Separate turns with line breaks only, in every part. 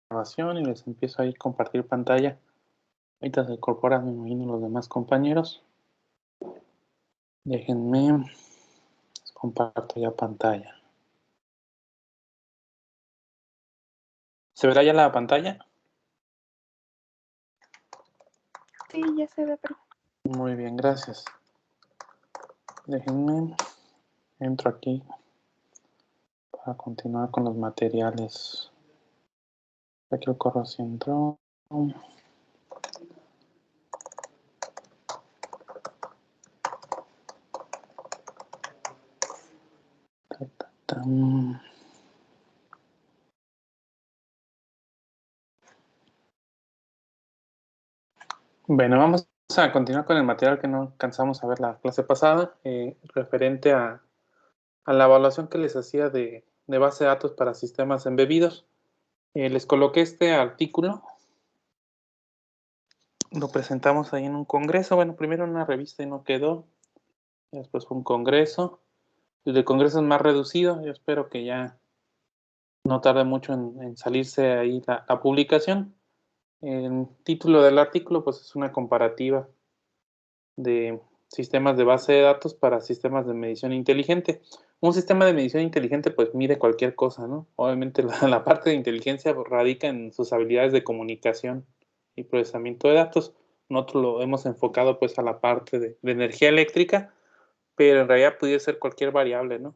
grabación y les empiezo a compartir pantalla. Ahorita se incorporan, me imagino, los demás compañeros. Déjenme, les comparto ya pantalla. ¿Se verá ya la pantalla?
Sí, ya se ve, pero...
Muy bien, gracias. Déjenme, entro aquí para continuar con los materiales. Aquí el correo sí entró. Bueno, vamos a continuar con el material que no alcanzamos a ver la clase pasada, referente a la evaluación que les hacía de base de datos para sistemas embebidos. Les coloqué este artículo, lo presentamos ahí en un congreso. Bueno, primero en una revista y no quedó, después fue un congreso. El de congreso es más reducido, yo espero que ya no tarde mucho en salirse ahí la publicación. El título del artículo pues es una comparativa de sistemas de base de datos para sistemas de medición inteligente. Un sistema de medición inteligente pues mide cualquier cosa, ¿no? Obviamente la parte de inteligencia radica en sus habilidades de comunicación y procesamiento de datos. Nosotros lo hemos enfocado pues a la parte de energía eléctrica, pero en realidad puede ser cualquier variable, ¿no?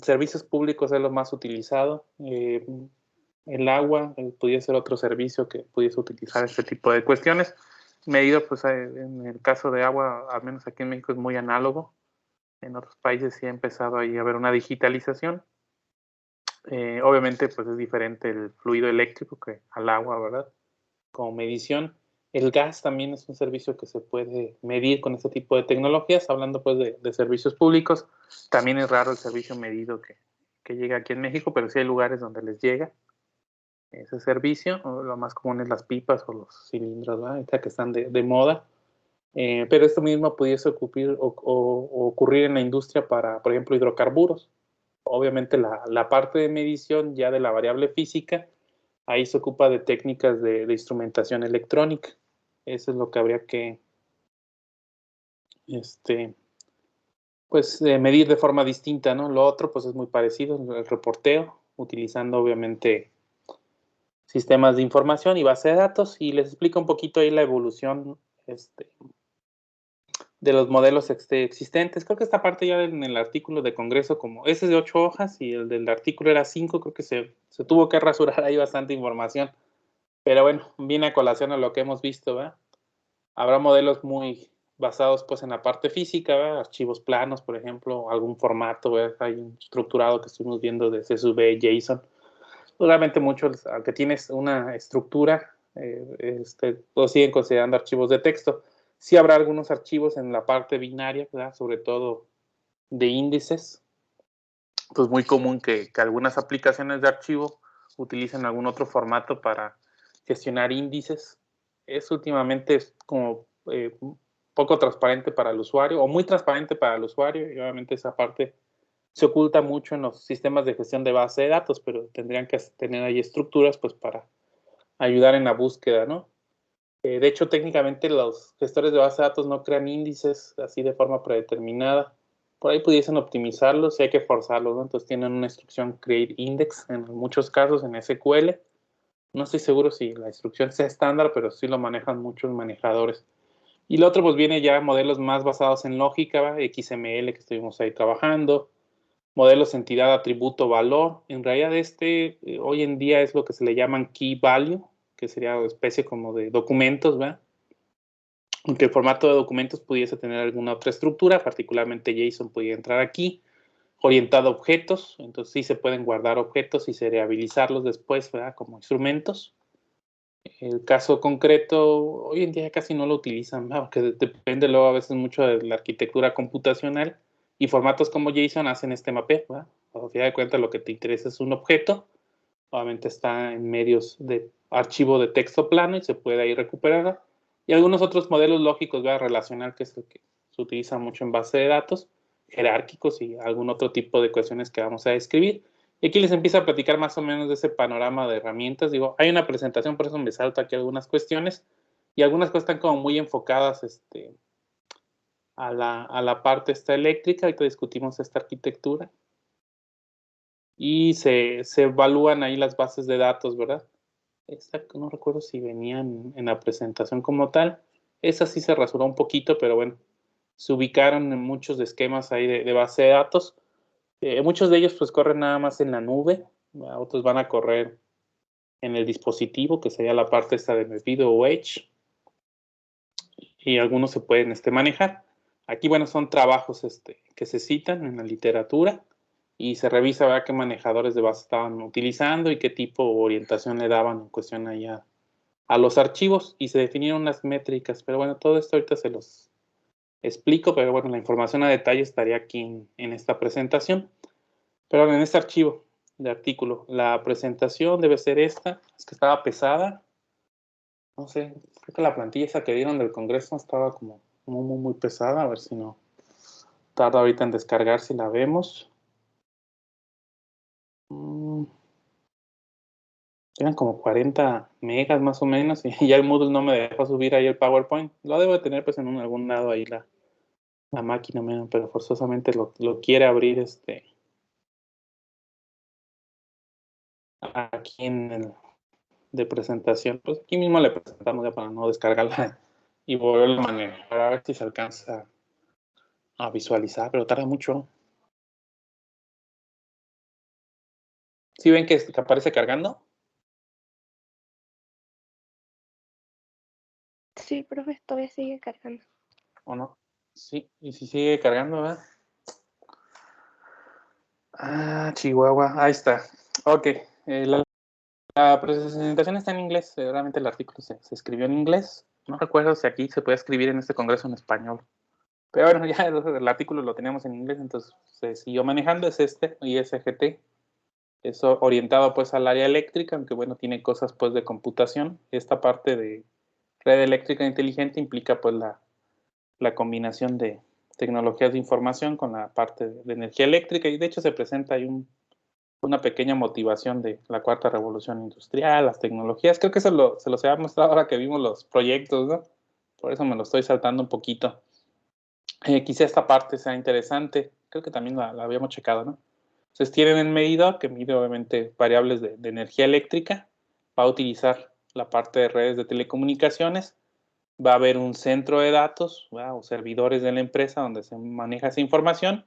Servicios públicos es lo más utilizado. El agua pudiera ser otro servicio que pudiese utilizar este tipo de cuestiones. Medido, pues en el caso de agua, al menos aquí en México es muy análogo. En otros países sí ha empezado ahí a haber una digitalización. Obviamente, pues es diferente el fluido eléctrico que al agua, ¿verdad? Como medición. El gas también es un servicio que se puede medir con este tipo de tecnologías. Hablando pues de servicios públicos, también es raro el servicio medido que llega aquí en México, pero sí hay lugares donde les llega ese servicio. Lo más común es las pipas o los cilindros, ¿verdad? Ahorita que están de moda. Pero esto mismo pudiese ocurrir en la industria para, por ejemplo, hidrocarburos. Obviamente la parte de medición ya de la variable física, ahí se ocupa de técnicas de instrumentación electrónica. Eso es lo que habría que pues, medir de forma distinta, ¿no? Lo otro pues es muy parecido, el reporteo, utilizando obviamente sistemas de información y base de datos, y les explico un poquito ahí la evolución de los modelos existentes. Creo que esta parte ya en el artículo de Congreso, como ese es de 8 hojas y el del artículo era 5, creo que se tuvo que rasurar ahí bastante información. Pero bueno, viene a colación a lo que hemos visto, ¿verdad? Habrá modelos muy basados pues en la parte física, ¿verdad? Archivos planos, por ejemplo, algún formato, ¿verdad? Hay un estructurado que estuvimos viendo de CSV, JSON. Realmente muchos, aunque tienes una estructura, lo siguen considerando archivos de texto. Sí habrá algunos archivos en la parte binaria, ¿verdad? Sobre todo de índices. Pues muy común que algunas aplicaciones de archivo utilicen algún otro formato para gestionar índices. Es últimamente como poco transparente para el usuario o muy transparente para el usuario, y obviamente esa parte se oculta mucho en los sistemas de gestión de base de datos, pero tendrían que tener ahí estructuras pues para ayudar en la búsqueda, ¿no? De hecho, técnicamente los gestores de base de datos no crean índices así de forma predeterminada. Por ahí pudiesen optimizarlos y hay que forzarlos, ¿no? Entonces tienen una instrucción create index en muchos casos en SQL. No estoy seguro si la instrucción sea estándar, pero sí lo manejan muchos manejadores. Y lo otro pues viene ya modelos más basados en lógica, ¿va? XML que estuvimos ahí trabajando, modelos entidad, atributo, valor. En realidad hoy en día es lo que se le llaman key value, que sería una especie como de documentos, ¿va? Aunque el formato de documentos pudiese tener alguna otra estructura, particularmente JSON podría entrar aquí, orientado a objetos, entonces sí se pueden guardar objetos y serializarlos después, ¿verdad? Como instrumentos. El caso concreto, hoy en día casi no lo utilizan, ¿verdad? Porque depende luego a veces mucho de la arquitectura computacional, y formatos como JSON hacen este mapeo, ¿verdad? A final de cuentas lo que te interesa es un objeto, obviamente está en medios de archivo de texto plano y se puede ahí recuperar. Y algunos otros modelos lógicos, ¿verdad? Relacional, que es el que se utiliza mucho en base de datos, jerárquicos y algún otro tipo de ecuaciones que vamos a describir. Y aquí les empiezo a platicar más o menos de ese panorama de herramientas. Digo, hay una presentación, por eso me salto aquí algunas cuestiones, y algunas cosas están como muy enfocadas a la parte esta eléctrica. Ahorita discutimos esta arquitectura. Y se evalúan ahí las bases de datos, ¿verdad? Esta no recuerdo si venían en la presentación como tal. Esa sí se rasuró un poquito, pero bueno, se ubicaron en muchos esquemas ahí de base de datos. Muchos de ellos pues corren nada más en la nube, otros van a correr en el dispositivo, que sería la parte esta de Mevido o Edge, y algunos se pueden manejar. Aquí, bueno, son trabajos que se citan en la literatura y se revisa, ¿verdad?, qué manejadores de base estaban utilizando y qué tipo de orientación le daban en cuestión allá a los archivos, y se definieron unas métricas. Pero bueno, todo esto ahorita se los explico, pero bueno, la información a detalle estaría aquí en esta presentación. Pero en este archivo de artículo, la presentación debe ser esta. Es que estaba pesada. No sé, creo que la plantilla esa que dieron del Congreso estaba como muy pesada. A ver si no tarda ahorita en descargar, si la vemos. Eran como 40 megas más o menos, y ya el Moodle no me dejó subir ahí el PowerPoint. Lo debo de tener pues en algún lado ahí la máquina, pero forzosamente lo quiere abrir aquí en el de presentación. Pues aquí mismo le presentamos ya para no descargarla y volverlo a manejar, a ver si se alcanza a visualizar, pero tarda mucho. ¿Sí ven que aparece cargando?
Sí, profe, todavía sigue cargando.
¿O no? Sí, y si sigue cargando, ¿verdad? Ah, Chihuahua, ahí está. Ok, la presentación está en inglés, realmente el artículo se escribió en inglés. No recuerdo si aquí se puede escribir en este congreso en español. Pero bueno, ya el artículo lo teníamos en inglés, entonces se siguió manejando, es ISGT. Eso orientado pues al área eléctrica, aunque bueno, tiene cosas pues de computación. Esta parte de red eléctrica inteligente implica pues la combinación de tecnologías de información con la parte de energía eléctrica, y de hecho se presenta ahí una pequeña motivación de la cuarta revolución industrial, las tecnologías. Creo que se los había mostrado ahora que vimos los proyectos, ¿no? Por eso me lo estoy saltando un poquito. Quizá esta parte sea interesante. Creo que también la habíamos checado, ¿no? Entonces tienen el medidor que mide obviamente variables de energía eléctrica. Va a utilizar la parte de redes de telecomunicaciones. Va a haber un centro de datos, ¿verdad?, o servidores de la empresa donde se maneja esa información.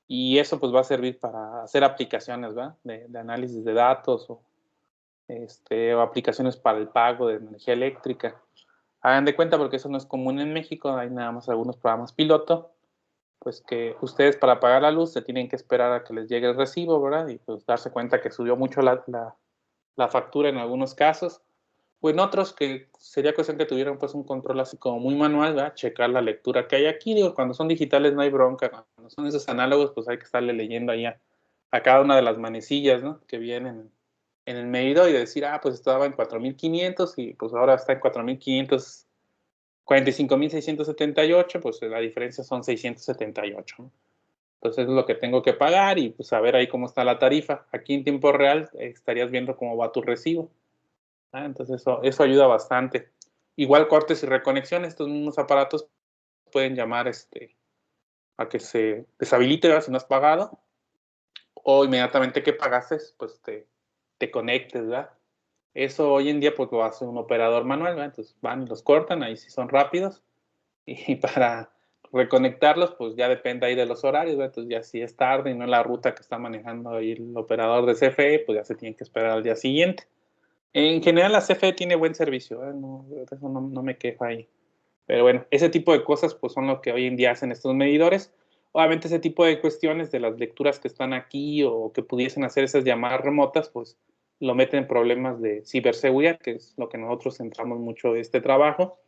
Y eso pues va a servir para hacer aplicaciones, ¿verdad?, de análisis de datos o aplicaciones para el pago de energía eléctrica. Hagan de cuenta, porque eso no es común en México, hay nada más algunos programas piloto, pues que ustedes para pagar la luz se tienen que esperar a que les llegue el recibo, ¿verdad? Y pues darse cuenta que subió mucho la factura en algunos casos, o en otros que sería cuestión que tuvieran pues un control así como muy manual, ¿verdad? Checar la lectura que hay aquí. Digo, cuando son digitales no hay bronca, cuando son esos análogos pues hay que estarle leyendo ahí a cada una de las manecillas, ¿no?, que vienen en el medidor, y decir, pues estaba en 4500 y pues ahora está en 4500, 45.678, pues la diferencia son 678, ¿no? Entonces es lo que tengo que pagar, y pues a ver ahí cómo está la tarifa. Aquí en tiempo real estarías viendo cómo va tu recibo. Entonces eso ayuda bastante. Igual cortes y reconexiones, estos mismos aparatos pueden llamar a que se deshabilite, ¿verdad?, si no has pagado, o inmediatamente que pagaste, pues te conectes, ¿verdad? Eso hoy en día pues lo hace un operador manual, ¿verdad? Entonces van y los cortan, ahí sí son rápidos, y para reconectarlos pues ya depende ahí de los horarios, ¿verdad? Entonces ya si es tarde y no la ruta que está manejando ahí el operador de CFE, pues ya se tiene que esperar al día siguiente. En general la CFE tiene buen servicio, ¿eh? No, eso no me quejo ahí. Pero bueno, ese tipo de cosas pues son lo que hoy en día hacen estos medidores. Obviamente ese tipo de cuestiones de las lecturas que están aquí o que pudiesen hacer esas llamadas remotas, pues lo meten en problemas de ciberseguridad, que es lo que nosotros centramos mucho de este trabajo.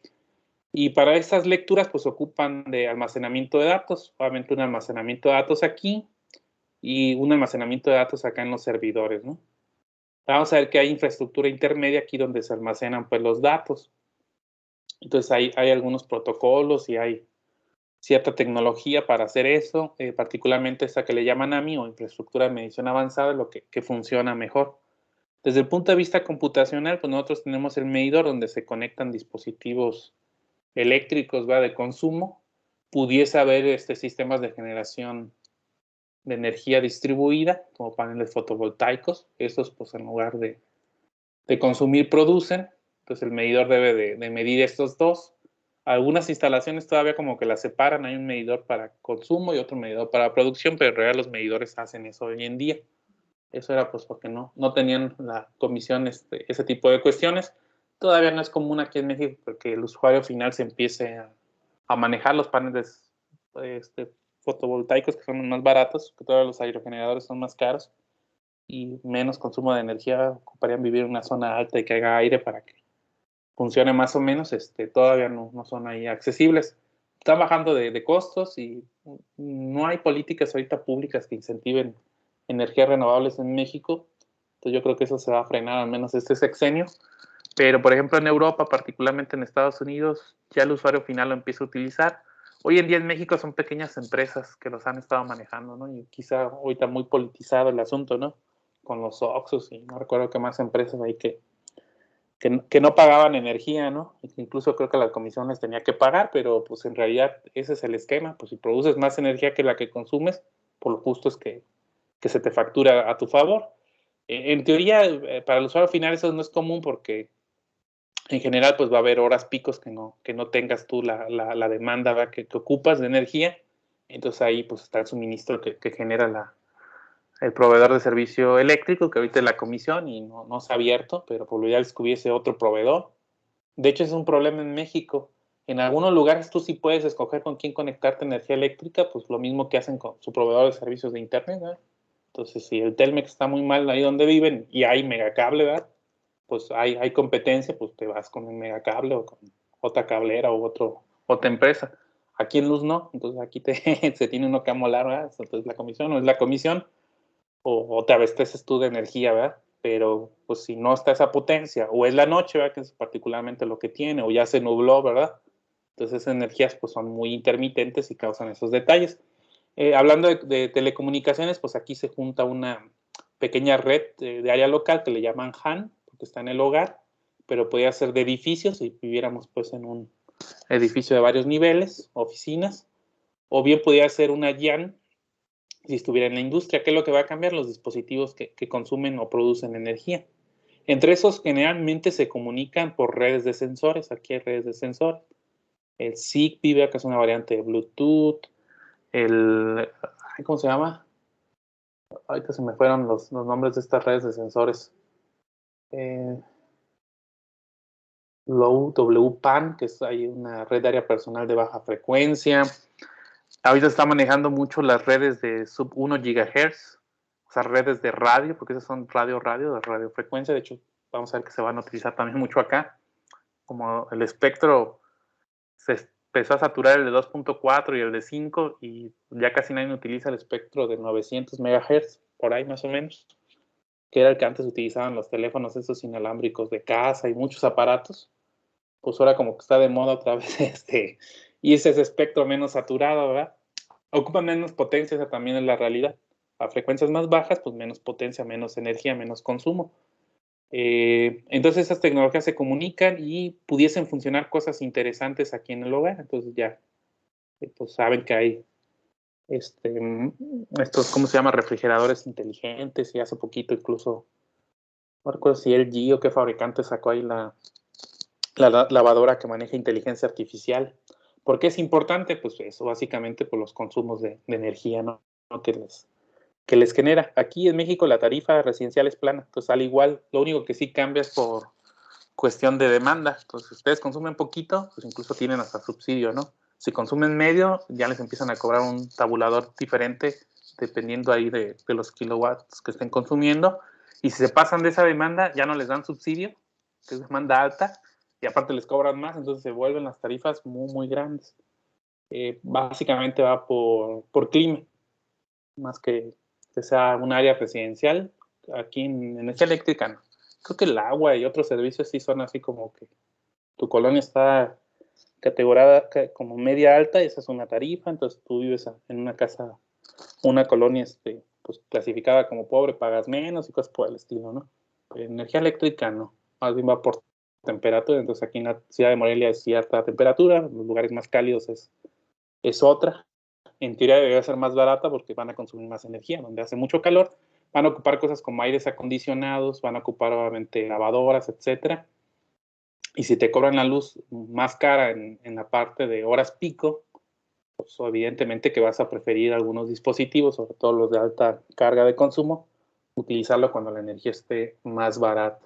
Y para esas lecturas pues ocupan de almacenamiento de datos, obviamente un almacenamiento de datos aquí y un almacenamiento de datos acá en los servidores, ¿no? Vamos a ver que hay infraestructura intermedia aquí donde se almacenan pues los datos. Entonces hay algunos protocolos y hay cierta tecnología para hacer eso, particularmente esta que le llaman AMI o infraestructura de medición avanzada, lo que funciona mejor. Desde el punto de vista computacional, pues nosotros tenemos el medidor donde se conectan dispositivos eléctricos, ¿va? De consumo. Pudiese haber sistemas de generación de energía distribuida, como paneles fotovoltaicos. Esos, pues en lugar de consumir, producen. Entonces el medidor debe de medir estos dos. Algunas instalaciones todavía como que las separan, hay un medidor para consumo y otro medidor para producción, pero en realidad los medidores hacen eso hoy en día. Eso era pues porque no tenían la comisión ese tipo de cuestiones. Todavía no es común aquí en México porque el usuario final se empiece a manejar los paneles fotovoltaicos, que son más baratos, que todos los aerogeneradores son más caros y menos consumo de energía. Ocuparían vivir en una zona alta y que haga aire para que funcione más o menos. Todavía no son ahí accesibles. Están bajando de costos y no hay políticas ahorita públicas que incentiven energías renovables en México. Entonces yo creo que eso se va a frenar al menos este sexenio. Pero por ejemplo en Europa, particularmente en Estados Unidos, ya el usuario final lo empieza a utilizar. Hoy en día en México son pequeñas empresas que los han estado manejando, ¿no? Y quizá ahorita muy politizado el asunto, ¿no? Con los Oxxos y no recuerdo qué más empresas hay que no pagaban energía, ¿no? Incluso creo que la comisión les tenía que pagar, pero pues en realidad ese es el esquema. Pues si produces más energía que la que consumes, por lo justo es que se te factura a tu favor. En teoría, para el usuario final eso no es común porque en general pues va a haber horas picos que no tengas tú la demanda, ¿verdad? Que ocupas de energía. Entonces ahí pues está el suministro que genera el proveedor de servicio eléctrico, que ahorita es la comisión y no se ha abierto, pero por lo ideal es que hubiese otro proveedor. De hecho, es un problema en México. En algunos lugares tú sí puedes escoger con quién conectarte a energía eléctrica, pues lo mismo que hacen con su proveedor de servicios de internet, ¿verdad? Entonces, si el Telmex está muy mal ahí donde viven y hay megacable, ¿verdad? Pues hay competencia, pues te vas con un megacable o con otra cablera o otra empresa. Aquí en Luz no, entonces aquí se tiene uno que amolar, ¿verdad? Entonces la comisión no es la comisión, o te abasteces tú de energía, ¿verdad? Pero pues si no está esa potencia, o es la noche, ¿verdad? Que es particularmente lo que tiene, o ya se nubló, ¿verdad? Entonces esas energías pues son muy intermitentes y causan esos detalles. Hablando de telecomunicaciones, pues aquí se junta una pequeña red de área local que le llaman HAN, porque está en el hogar, pero podría ser de edificios, si viviéramos pues en un edificio de varios niveles, oficinas, o bien podría ser una YAN, si estuviera en la industria. ¿Qué es lo que va a cambiar? Los dispositivos que consumen o producen energía. Entre esos generalmente se comunican por redes de sensores. Aquí hay redes de sensores. El Zigbee, que es una variante de Bluetooth. ¿Cómo se llama? Ahorita se me fueron los nombres de estas redes de sensores. Low WPAN, que es ahí una red de área personal de baja frecuencia. Ahorita está manejando mucho las redes de sub 1 GHz, o sea, redes de radio, porque esas son radio, de radiofrecuencia. De hecho, vamos a ver que se van a utilizar también mucho acá. Como el espectro se empezó a saturar el de 2.4 y el de 5, y ya casi nadie utiliza el espectro de 900 MHz, por ahí más o menos, que era el que antes utilizaban los teléfonos esos inalámbricos de casa y muchos aparatos. Pues ahora como que está de moda otra vez y ese espectro menos saturado, ¿verdad? Ocupa menos potencia, esa también es la realidad. A frecuencias más bajas, pues menos potencia, menos energía, menos consumo. Entonces esas tecnologías se comunican y pudiesen funcionar cosas interesantes aquí en el hogar. Entonces ya pues saben que hay estos, ¿cómo se llama? Refrigeradores inteligentes, y hace poquito incluso, no recuerdo si LG o qué fabricante sacó ahí la lavadora que maneja inteligencia artificial. ¿Por qué es importante? Pues eso, básicamente por los consumos de energía, ¿no? Que les genera. Aquí en México la tarifa residencial es plana, entonces al igual, lo único que sí cambia es por cuestión de demanda. Entonces, si ustedes consumen poquito, pues incluso tienen hasta subsidio, ¿no? Si consumen medio, ya les empiezan a cobrar un tabulador diferente, dependiendo ahí de los kilowatts que estén consumiendo. Y si se pasan de esa demanda, ya no les dan subsidio, que es demanda alta, y aparte les cobran más, entonces se vuelven las tarifas muy, muy grandes. Básicamente va por clima, más que sea un área residencial. Aquí en energía eléctrica no. Creo que el agua y otros servicios sí son así como que tu colonia está categorizada como media alta, esa es una tarifa, entonces tú vives en una casa, una colonia pues, clasificada como pobre, pagas menos y cosas por el estilo, ¿no? Pero energía eléctrica no, más bien va por temperatura, entonces aquí en la ciudad de Morelia es cierta temperatura, en los lugares más cálidos es otra. En teoría debería ser más barata porque van a consumir más energía, donde hace mucho calor, van a ocupar cosas como aires acondicionados, van a ocupar obviamente lavadoras, etcétera. Y si te cobran la luz más cara en la parte de horas pico, pues evidentemente que vas a preferir algunos dispositivos, sobre todo los de alta carga de consumo, utilizarlo cuando la energía esté más barata.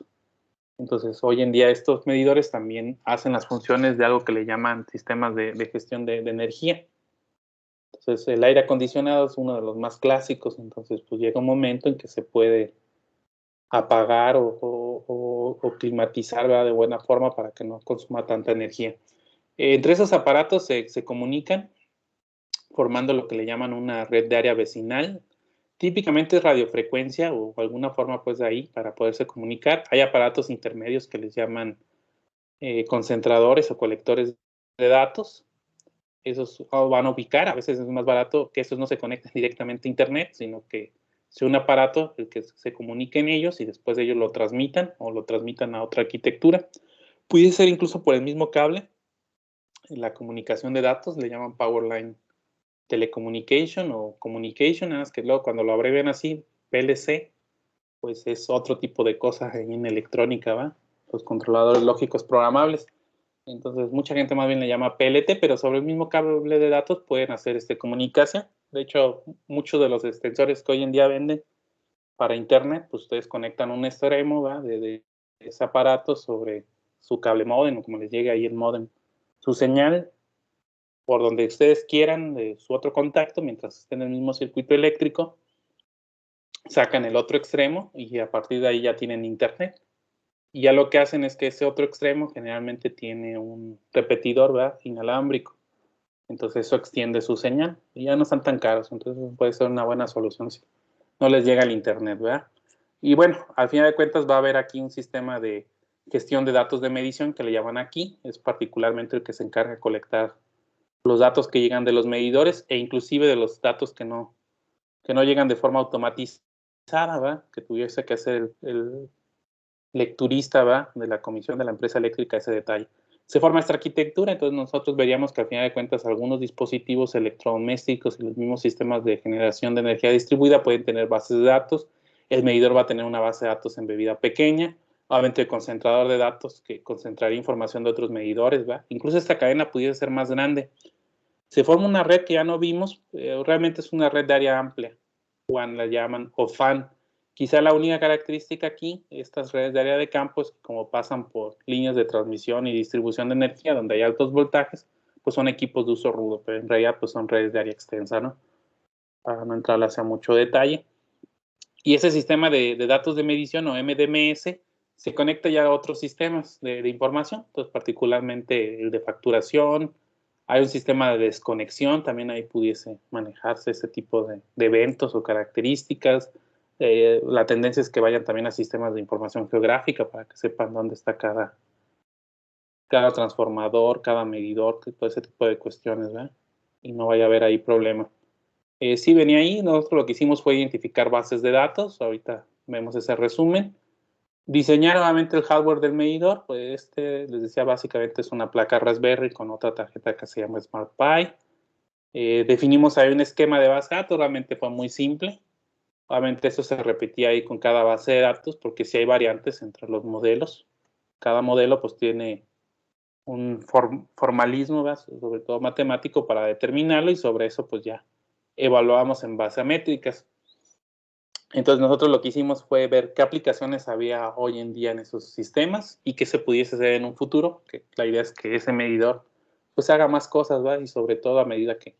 Entonces, hoy en día estos medidores también hacen las funciones de algo que le llaman sistemas de gestión de energía. Entonces, el aire acondicionado es uno de los más clásicos, entonces pues llega un momento en que se puede apagar o climatizar, ¿verdad?, de buena forma para que no consuma tanta energía. Entre esos aparatos se comunican formando lo que le llaman una red de área vecinal. Típicamente es radiofrecuencia o alguna forma pues de ahí para poderse comunicar. Hay aparatos intermedios que les llaman concentradores o colectores de datos. Esos van a ubicar, a veces es más barato que esos no se conecten directamente a internet, sino que sea un aparato el que se comunique en ellos y después de ellos lo transmitan o lo transmitan a otra arquitectura. Puede ser incluso por el mismo cable. En la comunicación de datos le llaman Powerline Telecommunication o Communication, nada más que luego cuando lo abrevian así, PLC, pues es otro tipo de cosas en electrónica, ¿va? Los controladores lógicos programables. Entonces, mucha gente más bien le llama PLT, pero sobre el mismo cable de datos pueden hacer comunicación. De hecho, muchos de los extensores que hoy en día venden para internet, pues ustedes conectan un extremo, ¿va?, de ese aparato sobre su cable módem, o como les llegue ahí el módem, su señal, por donde ustedes quieran, de su otro contacto, mientras estén en el mismo circuito eléctrico, sacan el otro extremo y a partir de ahí ya tienen internet. Y ya lo que hacen es que ese otro extremo generalmente tiene un repetidor, ¿verdad?, inalámbrico. Entonces eso extiende su señal y ya no están tan caros. Entonces puede ser una buena solución si no les llega el internet, ¿verdad? Y bueno, al final de cuentas va a haber aquí un sistema de gestión de datos de medición que le llaman aquí. Es particularmente el que se encarga de colectar los datos que llegan de los medidores e inclusive de los datos que no llegan de forma automatizada, ¿verdad?, que tuviese que hacer el lecturista, ¿va?, de la comisión de la empresa eléctrica ese detalle. Se forma esta arquitectura, entonces nosotros veríamos que al final de cuentas algunos dispositivos electrodomésticos y los mismos sistemas de generación de energía distribuida pueden tener bases de datos. El medidor va a tener una base de datos embebida pequeña, obviamente el concentrador de datos que concentraría información de otros medidores, ¿va? Incluso esta cadena pudiera ser más grande. Se forma una red que ya no vimos, realmente es una red de área amplia, WAN la llaman, o FAN. Quizá la única característica aquí, estas redes de área de campo, es que como pasan por líneas de transmisión y distribución de energía donde hay altos voltajes, pues son equipos de uso rudo, pero en realidad pues son redes de área extensa, ¿no? Para no entrar hacia mucho detalle. Y ese sistema de datos de medición o MDMS se conecta ya a otros sistemas de información, entonces particularmente el de facturación. Hay un sistema de desconexión, también ahí pudiese manejarse ese tipo de eventos o características. La tendencia es que vayan también a sistemas de información geográfica para que sepan dónde está cada transformador, cada medidor, todo ese tipo de cuestiones, ¿verdad? Y no vaya a haber ahí problema. Sí venía ahí, nosotros lo que hicimos fue identificar bases de datos, ahorita vemos ese resumen. Diseñar nuevamente el hardware del medidor, pues les decía, básicamente es una placa Raspberry con otra tarjeta que se llama Smart Pi. Definimos ahí un esquema de base de datos, realmente fue muy simple. Obviamente eso se repetía ahí con cada base de datos, porque sí hay variantes entre los modelos. Cada modelo pues tiene un formalismo, ¿verdad?, sobre todo matemático, para determinarlo, y sobre eso pues ya evaluamos en base a métricas. Entonces nosotros lo que hicimos fue ver qué aplicaciones había hoy en día en esos sistemas y qué se pudiese hacer en un futuro, que la idea es que ese medidor pues haga más cosas, ¿va? Y sobre todo a medida que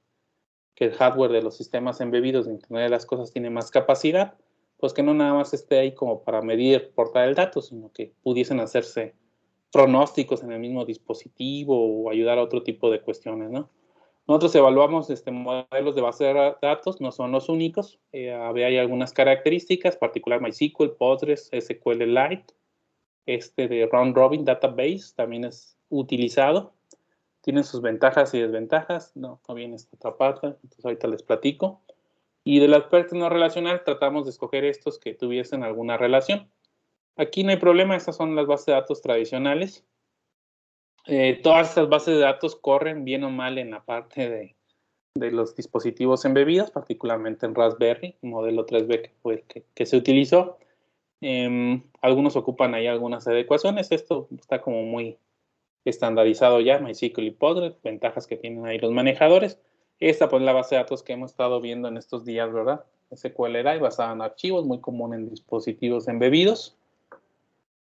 el hardware de los sistemas embebidos de Internet de las Cosas tiene más capacidad, pues que no nada más esté ahí como para medir, portar el dato, sino que pudiesen hacerse pronósticos en el mismo dispositivo o ayudar a otro tipo de cuestiones, ¿no? Nosotros evaluamos modelos de base de datos, no son los únicos. Hay algunas características, particular MySQL, Postgres, SQLite, de Round Robin Database también es utilizado. tienen sus ventajas y desventajas. No viene esta otra parte, entonces ahorita les platico. Y de las partes no relacionales tratamos de escoger estos que tuviesen alguna relación. Aquí no hay problema, estas son las bases de datos tradicionales. Todas estas bases de datos corren bien o mal en la parte de los dispositivos embebidos, particularmente en Raspberry, modelo 3B que fue el que se utilizó. Algunos ocupan ahí algunas adecuaciones. Esto está como muy estandarizado ya, MySQL y Postgres, ventajas que tienen ahí los manejadores. Esta pues la base de datos que hemos estado viendo en estos días, ¿verdad? SQLite basada en archivos, muy común en dispositivos embebidos.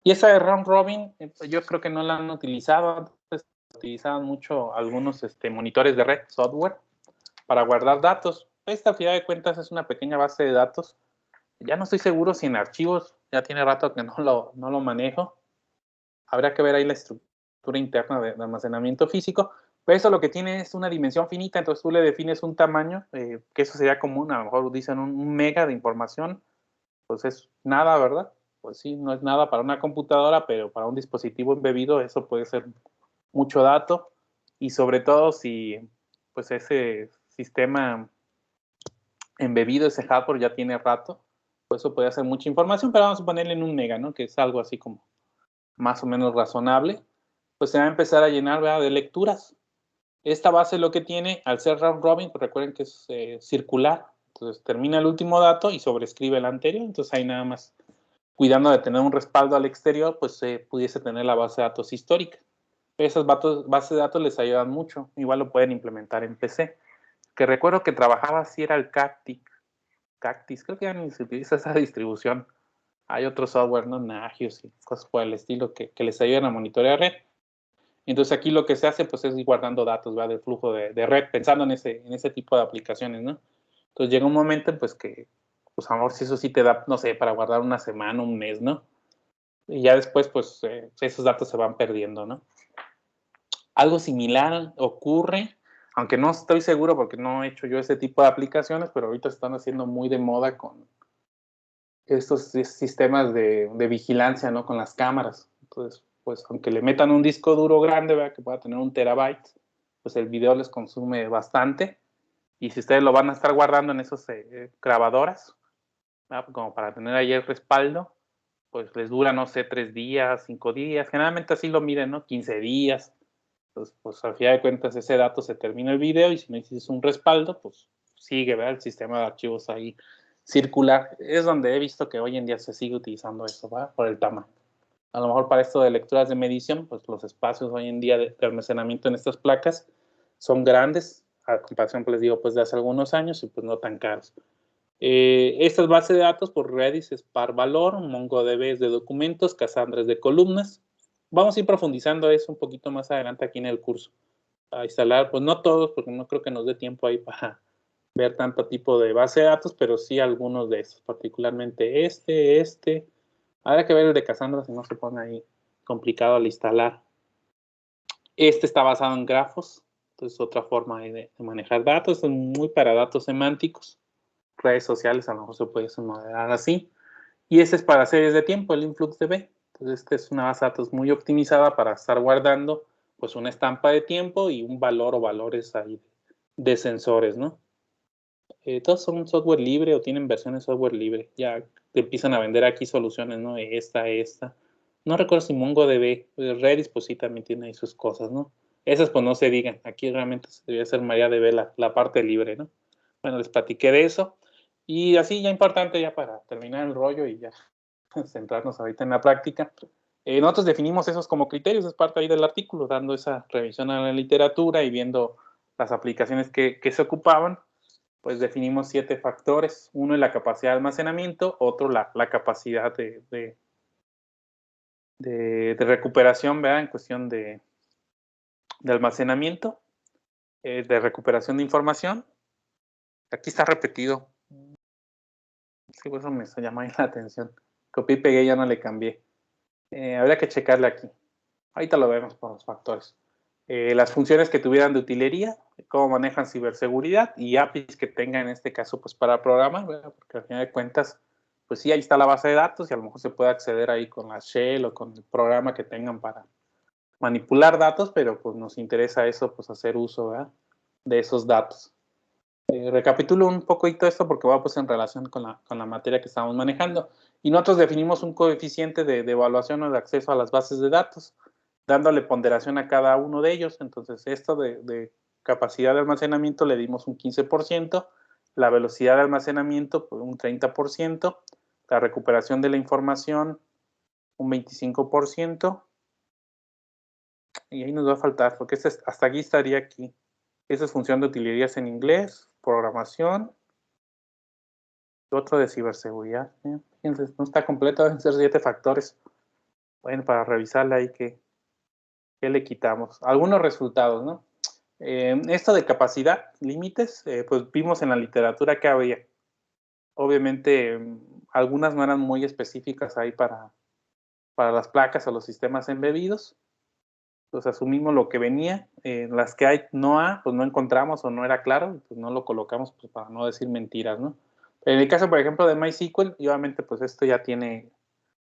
Y esa de round robin, yo creo que no la han utilizado. Antes utilizaban mucho algunos monitores de red, software, para guardar datos. Esta, a final de cuentas, es una pequeña base de datos. Ya no estoy seguro si en archivos, ya tiene rato que no lo manejo. Habrá que ver ahí la estructura interna de almacenamiento físico. Pero eso lo que tiene es una dimensión finita, entonces tú le defines un tamaño, que eso sería común, a lo mejor dicen un mega de información, pues es nada, ¿verdad? Pues sí, no es nada para una computadora, pero para un dispositivo embebido eso puede ser mucho dato, y sobre todo si pues ese sistema embebido, ese hardware ya tiene rato, pues eso puede ser mucha información, pero vamos a ponerle en un mega, ¿no? Que es algo así como más o menos razonable. Pues se va a empezar a llenar, ¿verdad?, de lecturas. Esta base lo que tiene, al ser round robin, pues recuerden que es circular, entonces termina el último dato y sobrescribe el anterior, entonces ahí nada más, cuidando de tener un respaldo al exterior, pues pudiese tener la base de datos histórica. Esas bases de datos les ayudan mucho, igual lo pueden implementar en PC. Que recuerdo que trabajaba así era el Cactis, creo que ya ni se utiliza esa distribución. Hay otro software, ¿no? Nagios y cosas por el estilo que les ayudan a monitorear red. Entonces aquí lo que se hace pues es ir guardando datos, ¿va?, del flujo de red, pensando en ese tipo de aplicaciones, ¿no? Entonces llega un momento pues que, pues a lo mejor si eso sí te da, no sé, para guardar una semana, un mes, ¿no? Y ya después pues esos datos se van perdiendo, ¿no? Algo similar ocurre, aunque no estoy seguro porque no he hecho yo ese tipo de aplicaciones, pero ahorita están haciendo muy de moda con estos sistemas de vigilancia, ¿no? Con las cámaras. Entonces, pues aunque le metan un disco duro grande, ¿verdad?, que pueda tener 1 terabyte, pues el video les consume bastante. Y si ustedes lo van a estar guardando en esos grabadoras, ¿verdad?, como para tener ahí el respaldo, pues les dura, no sé, 3 días, 5 días. Generalmente así lo miden, ¿no? 15 días. Entonces, pues al final de cuentas ese dato se termina el video y si no hiciste un respaldo, pues sigue, ¿verdad?, el sistema de archivos ahí circular. Es donde he visto que hoy en día se sigue utilizando eso, ¿verdad?, por el tamaño. A lo mejor para esto de lecturas de medición, pues los espacios hoy en día de almacenamiento en estas placas son grandes, a comparación, pues les digo, pues de hace algunos años y pues no tan caros. Estas bases de datos, por Redis es Parvalor, MongoDB es de documentos, Cassandra es de columnas. Vamos a ir profundizando eso un poquito más adelante aquí en el curso. A instalar, pues no todos, porque no creo que nos dé tiempo ahí para ver tanto tipo de base de datos, pero sí algunos de estos, particularmente este. Habrá que ver el de Cassandra si no se pone ahí complicado al instalar. Este está basado en grafos, entonces otra forma de manejar datos, es muy para datos semánticos. Redes sociales a lo mejor se puede modelar así. Y ese es para series de tiempo, el InfluxDB. Entonces, esta es una base de datos muy optimizada para estar guardando pues una estampa de tiempo y un valor o valores ahí de sensores, ¿no? Todos son software libre o tienen versiones software libre. Ya te empiezan a vender aquí soluciones, ¿no? Esta. No recuerdo si MongoDB, Redis, pues sí, también tiene ahí sus cosas, ¿no? Esas pues no se digan. Aquí realmente se debería ser MariaDB la parte libre, ¿no? Bueno, les platiqué de eso. Y así ya importante ya para terminar el rollo y ya centrarnos ahorita en la práctica. Nosotros definimos esos como criterios, es parte ahí del artículo, dando esa revisión a la literatura y viendo las aplicaciones que se ocupaban, pues definimos 7 factores. Uno es la capacidad de almacenamiento, otro la capacidad de recuperación, ¿verdad?, en cuestión de almacenamiento, de recuperación de información. Aquí está repetido. Sí, eso me llama la atención. Copié y pegué, ya no le cambié. Habría que checarle aquí. Ahorita lo vemos por los factores. Las funciones que tuvieran de utilería, cómo manejan ciberseguridad y APIs que tengan en este caso pues para programar, ¿verdad? Porque al final de cuentas, pues sí, ahí está la base de datos y a lo mejor se puede acceder ahí con la shell o con el programa que tengan manipular datos, pero pues nos interesa eso, pues hacer uso, ¿verdad?, de esos datos. Recapitulo un poquito esto porque va pues en relación con la materia que estamos manejando. Y nosotros definimos un coeficiente de evaluación o de acceso a las bases de datos, dándole ponderación a cada uno de ellos. Entonces, esto de capacidad de almacenamiento le dimos un 15%, la velocidad de almacenamiento pues, un 30%, la recuperación de la información un 25%, y ahí nos va a faltar, porque hasta aquí estaría aquí. Esa es función de utilidades en inglés, programación, otro de ciberseguridad. Fíjense, no está completo, deben ser 7 factores. Bueno, para revisarla ahí, ¿qué le quitamos? Algunos resultados, ¿no? Esto de capacidad, límites, pues vimos en la literatura que había. Obviamente, algunas no eran muy específicas ahí para las placas o los sistemas embebidos. Pues asumimos lo que venía. Las que hay no pues no encontramos o no era claro, pues no lo colocamos pues, para no decir mentiras, ¿no? En el caso, por ejemplo, de MySQL, y obviamente pues esto ya tiene,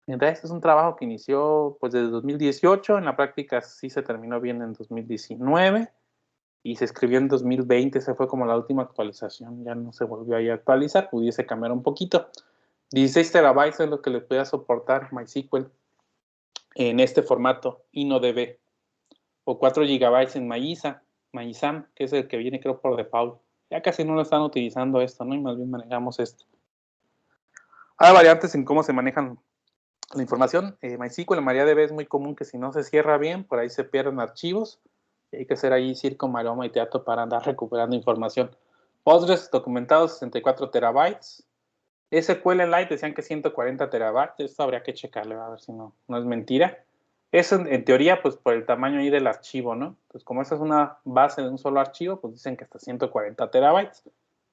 en realidad este es un trabajo que inició pues desde 2018, en la práctica sí se terminó bien en 2019 y se escribió en 2020, esa fue como la última actualización, ya no se volvió ahí a actualizar, pudiese cambiar un poquito. 16 terabytes es lo que le pueda soportar MySQL en este formato InnoDB, o 4 gigabytes en MyISAM, que es el que viene creo por default. Ya casi no lo están utilizando esto, ¿no? Y más bien manejamos esto. Hay variantes en cómo se manejan la información. MySQL en MariaDB es muy común que si no se cierra bien, por ahí se pierden archivos. Hay que hacer ahí circo, maroma y teatro para andar recuperando información. Postgres documentado 64 terabytes. SQLite decían que 140 terabytes. Esto habría que checarle, a ver si no es mentira. Eso en teoría, pues por el tamaño ahí del archivo, ¿no? Pues como esa es una base de un solo archivo, pues dicen que hasta 140 terabytes.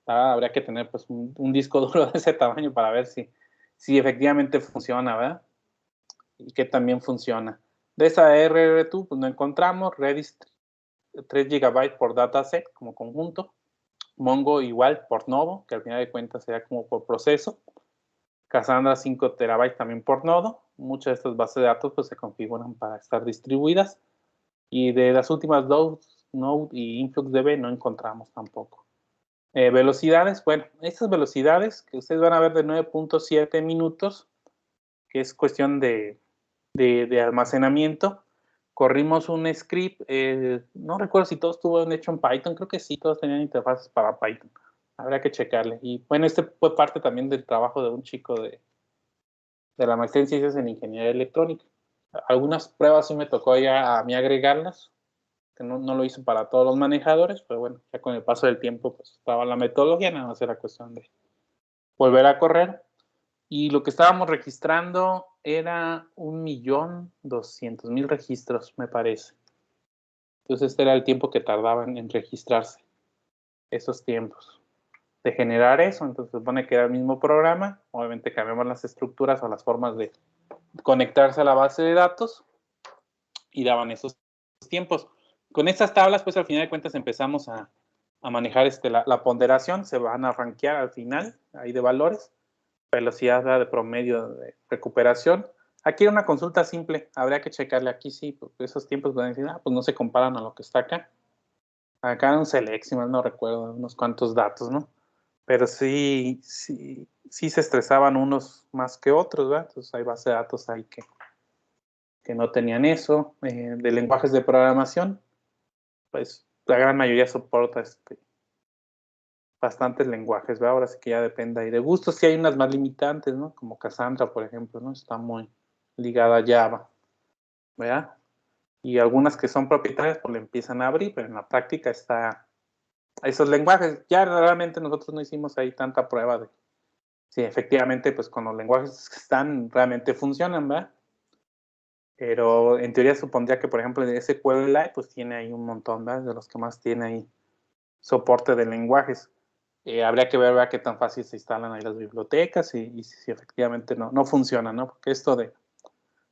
Habría que tener pues un disco duro de ese tamaño para ver si efectivamente funciona, ¿verdad? Y que también funciona. De esa RR2, pues no encontramos. Redis 3 GB por dataset como conjunto. Mongo igual por nodo, que al final de cuentas sería como por proceso. Cassandra 5 terabytes también por nodo. Muchas de estas bases de datos pues, se configuran para estar distribuidas. Y de las últimas dos, Node y InfluxDB, no encontramos tampoco. Velocidades, bueno, estas velocidades que ustedes van a ver de 9.7 minutos, que es cuestión de almacenamiento. Corrimos un script, no recuerdo si todos estuvieron hecho en Python, creo que sí, todos tenían interfaces para Python. Habrá que checarle. Y bueno, este fue parte también del trabajo de un chico de la maestría en ciencias en ingeniería electrónica. Algunas pruebas sí me tocó ya a mí agregarlas, que no lo hizo para todos los manejadores, pero bueno, ya con el paso del tiempo pues estaba la metodología, nada más era cuestión de volver a correr. Y lo que estábamos registrando era 1.200.000 registros, me parece. Entonces este era el tiempo que tardaban en registrarse, esos tiempos. De generar eso, entonces se supone que era el mismo programa, obviamente cambiamos las estructuras o las formas de conectarse a la base de datos y daban esos tiempos. Con estas tablas, pues al final de cuentas empezamos a manejar la ponderación, se van a rankear al final, ahí de valores, velocidad de promedio de recuperación. Aquí era una consulta simple, habría que checarle aquí, sí, porque esos tiempos van a decir, pues no se comparan a lo que está acá. Acá era un select, si mal no recuerdo, unos cuantos datos, ¿no? Pero sí se estresaban unos más que otros, ¿verdad? Entonces hay base de datos ahí que no tenían eso. De lenguajes de programación, pues la gran mayoría soporta bastantes lenguajes, ¿verdad? Ahora sí que ya depende ahí de gustos. Sí hay unas más limitantes, ¿no? Como Cassandra, por ejemplo, ¿no? Está muy ligada a Java, ¿verdad? Y algunas que son propietarias, pues le empiezan a abrir, pero en la práctica está esos lenguajes. Ya realmente nosotros no hicimos ahí tanta prueba de si efectivamente, pues con los lenguajes que están, realmente funcionan, ¿verdad? Pero en teoría supondría que, por ejemplo, el SQLite, pues tiene ahí un montón, ¿verdad? De los que más tiene ahí soporte de lenguajes. Habría que ver, ¿verdad?, qué tan fácil se instalan ahí las bibliotecas y si efectivamente no funciona, ¿no? Porque esto de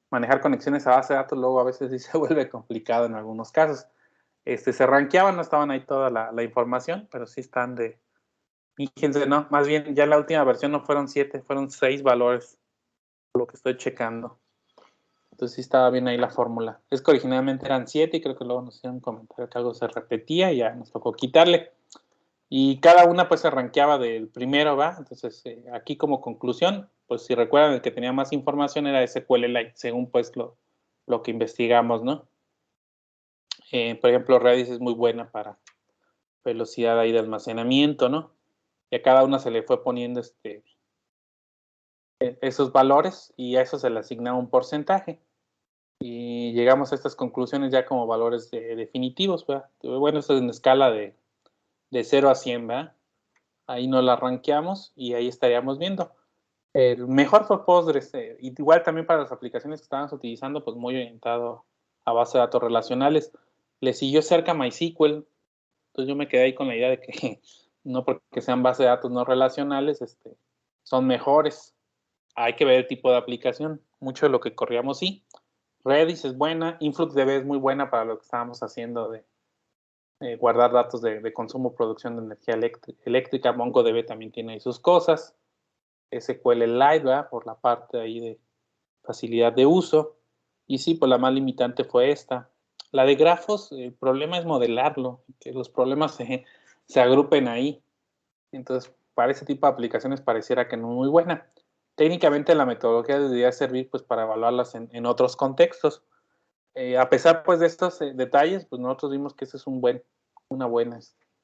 manejar conexiones a base de datos luego a veces sí se vuelve complicado en algunos casos. Se rankeaban, no estaban ahí toda la información, pero sí están fíjense, no, más bien ya la última versión no fueron 7, fueron 6 valores, lo que estoy checando. Entonces sí estaba bien ahí la fórmula. Es que originalmente eran 7 y creo que luego nos hicieron un comentario que algo se repetía y ya nos tocó quitarle. Y cada una pues se rankeaba del primero, ¿va? Entonces aquí como conclusión, pues si recuerdan el que tenía más información era SQLite, según pues lo que investigamos, ¿no? Por ejemplo, Redis es muy buena para velocidad ahí de almacenamiento, ¿no? Y a cada una se le fue poniendo esos valores y a eso se le asignaba un porcentaje. Y llegamos a estas conclusiones ya como valores definitivos, ¿verdad? Bueno, esto es en escala de 0 a 100, ¿verdad? Ahí nos la rankeamos y ahí estaríamos viendo. El mejor fue Postgres, igual también para las aplicaciones que estábamos utilizando, pues muy orientado a base de datos relacionales. Le siguió cerca MySQL, entonces yo me quedé ahí con la idea de que no porque sean base de datos no relacionales, son mejores. Hay que ver el tipo de aplicación. Mucho de lo que corríamos sí. Redis es buena, InfluxDB es muy buena para lo que estábamos haciendo de guardar datos de consumo, producción de energía eléctrica. MongoDB también tiene ahí sus cosas. SQLite, ¿verdad? Por la parte ahí de facilidad de uso. Y sí, pues la más limitante fue esta. La de grafos, el problema es modelarlo, que los problemas se agrupen ahí. Entonces, para ese tipo de aplicaciones pareciera que no es muy buena. Técnicamente la metodología debería servir pues para evaluarlas en otros contextos. A pesar pues de estos detalles, pues nosotros vimos que ese es una buena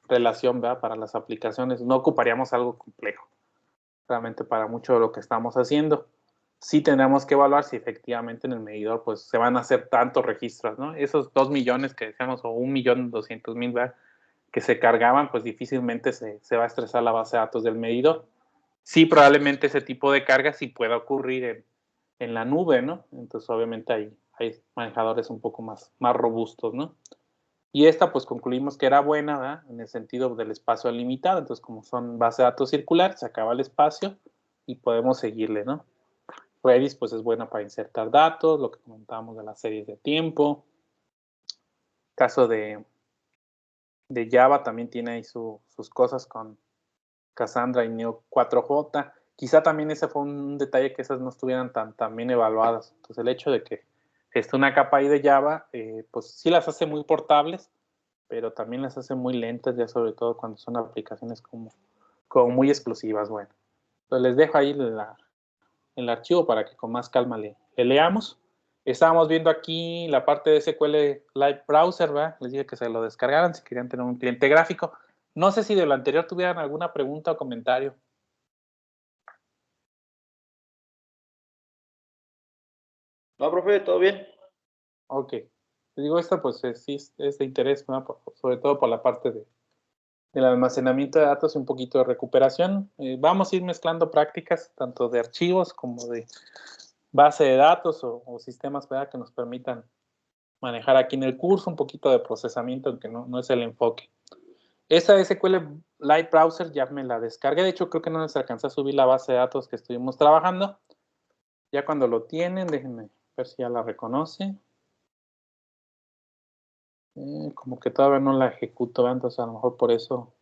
relación, ¿verdad? Para las aplicaciones. No ocuparíamos algo complejo, realmente para mucho de lo que estamos haciendo. Sí tendremos que evaluar si efectivamente en el medidor pues se van a hacer tantos registros, ¿no? Esos 2 millones que decíamos o 1.200.000, ¿verdad? Que se cargaban, pues difícilmente se va a estresar la base de datos del medidor. Sí, probablemente ese tipo de carga sí pueda ocurrir en la nube, ¿no? Entonces, obviamente hay manejadores un poco más robustos, ¿no? Y esta, pues concluimos que era buena, ¿verdad? En el sentido del espacio limitado. Entonces, como son base de datos circular, se acaba el espacio y podemos seguirle, ¿no? Redis, pues es buena para insertar datos, lo que comentábamos de las series de tiempo. Caso de Java también tiene ahí sus cosas con Cassandra y Neo 4J. Quizá también ese fue un detalle que esas no estuvieran tan bien evaluadas. Entonces el hecho de que esté una capa ahí de Java, pues sí las hace muy portables, pero también las hace muy lentas, ya sobre todo cuando son aplicaciones como muy exclusivas. Bueno, entonces les dejo ahí el archivo para que con más calma le leamos. Estábamos viendo aquí la parte de SQLite Browser, ¿verdad? Les dije que se lo descargaran si querían tener un cliente gráfico. No sé si de lo anterior tuvieran alguna pregunta o comentario.
No, profe, todo bien.
Ok. Te digo, esta pues sí es de interés, ¿no? Sobre todo por la parte del almacenamiento de datos y un poquito de recuperación. Vamos a ir mezclando prácticas, tanto de archivos como de base de datos o sistemas, ¿verdad? Que nos permitan manejar aquí en el curso un poquito de procesamiento, aunque no es el enfoque. Esa SQLite Browser ya me la descargué. De hecho, creo que no les alcancé a subir la base de datos que estuvimos trabajando. Ya cuando lo tienen, déjenme ver si ya la reconoce. Como que todavía no la ejecuto, ¿verdad? Entonces a lo mejor por eso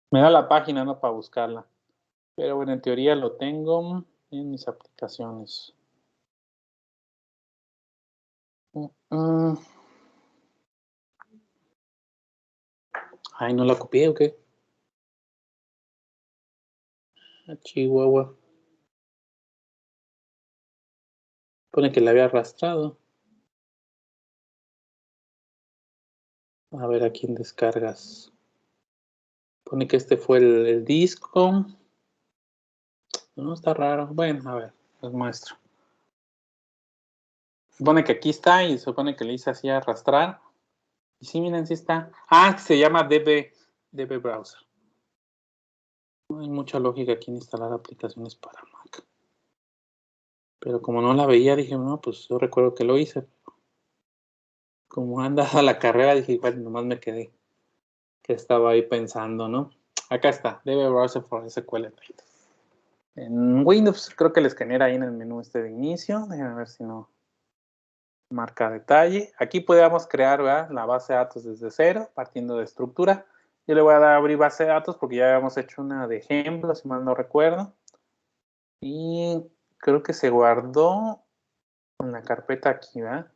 me da la página, ¿no? Para buscarla. Pero bueno, en teoría lo tengo en mis aplicaciones. Ay, ¿no la copié o qué? Chihuahua. Pone que la había arrastrado. A ver, aquí en descargas. Pone que este fue el disco. No, está raro. Bueno, a ver, les muestro. Supone que aquí está y supone que le hice así arrastrar. Y sí, miren, sí está. Ah, se llama DB Browser. No hay mucha lógica aquí en instalar aplicaciones para Mac. Pero como no la veía, dije, no, pues yo recuerdo que lo hice. Como anda a la carrera, dije, bueno, nomás me quedé. Que estaba ahí pensando, ¿no? Acá está, DB Browser for SQLite. En Windows creo que les genera ahí en el menú de inicio. Déjenme ver si no marca detalle. Aquí podemos crear, ¿verdad? La base de datos desde cero, partiendo de estructura. Yo le voy a dar a abrir base de datos porque ya habíamos hecho una de ejemplo, si mal no recuerdo. Y creo que se guardó En la carpeta aquí, ¿verdad?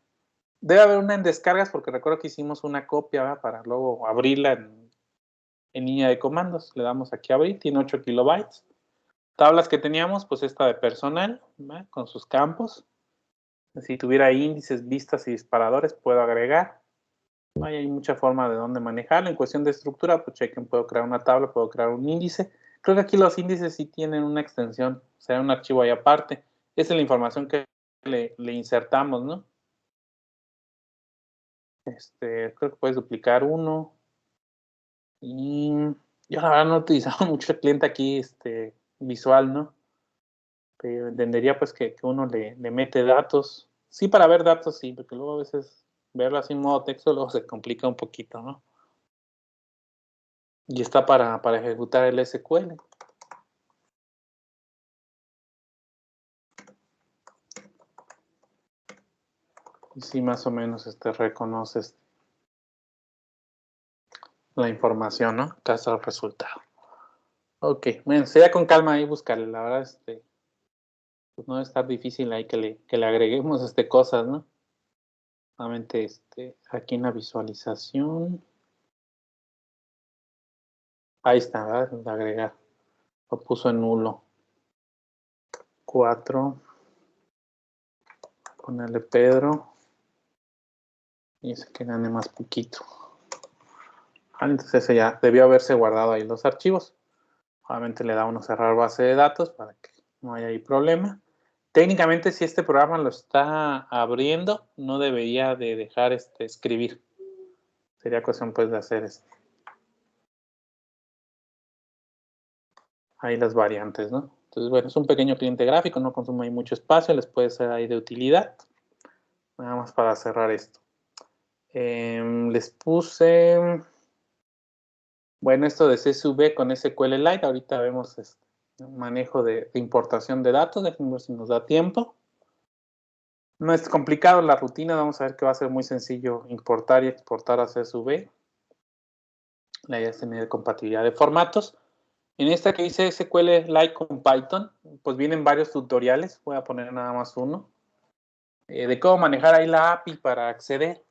Debe haber una en descargas porque recuerdo que hicimos una copia, ¿verdad? Para luego abrirla en línea de comandos. Le damos aquí a abrir, tiene 8 kilobytes. Tablas que teníamos, pues esta de personal, ¿verdad? Con sus campos. Si tuviera índices, vistas y disparadores, puedo agregar. Hay mucha forma de dónde manejarlo. En cuestión de estructura, pues chequen, puedo crear una tabla, puedo crear un índice. Creo que aquí los índices sí tienen una extensión, o sea, un archivo ahí aparte. Esa es la información que le insertamos, ¿no? Creo que puedes duplicar uno. Y yo la verdad no he utilizado mucho el cliente aquí, visual, ¿no? Pero entendería pues que uno le mete datos. Sí, para ver datos, sí, porque luego a veces verlo así en modo texto luego se complica un poquito, ¿no? Y está para ejecutar el SQL. Y sí, más o menos reconoces la información, ¿no? Acá está el resultado. Ok, bueno, sea con calma ahí buscarle. La verdad, pues no debe estar difícil ahí que le agreguemos cosas, ¿no? Nuevamente, aquí en la visualización. Ahí está, ¿verdad? De agregar. Lo puso en nulo. 4. Ponerle Pedro. Y ese que gane más poquito. Entonces ese ya debió haberse guardado ahí los archivos. Obviamente le da uno cerrar base de datos para que no haya ahí problema. Técnicamente, si este programa lo está abriendo, no debería de dejar escribir. Sería cuestión pues de hacer ahí las variantes, ¿no? Entonces, bueno, es un pequeño cliente gráfico, no consume ahí mucho espacio, les puede ser ahí de utilidad. Nada más para cerrar esto. Les puse, bueno, esto de CSV con SQLite. Ahorita vemos manejo de importación de datos. Déjenme ver si nos da tiempo. No es complicado la rutina. Vamos a ver que va a ser muy sencillo importar y exportar a CSV. La idea es tener compatibilidad de formatos. En esta que dice SQLite con Python, pues vienen varios tutoriales. Voy a poner nada más uno. De cómo manejar ahí la API para acceder.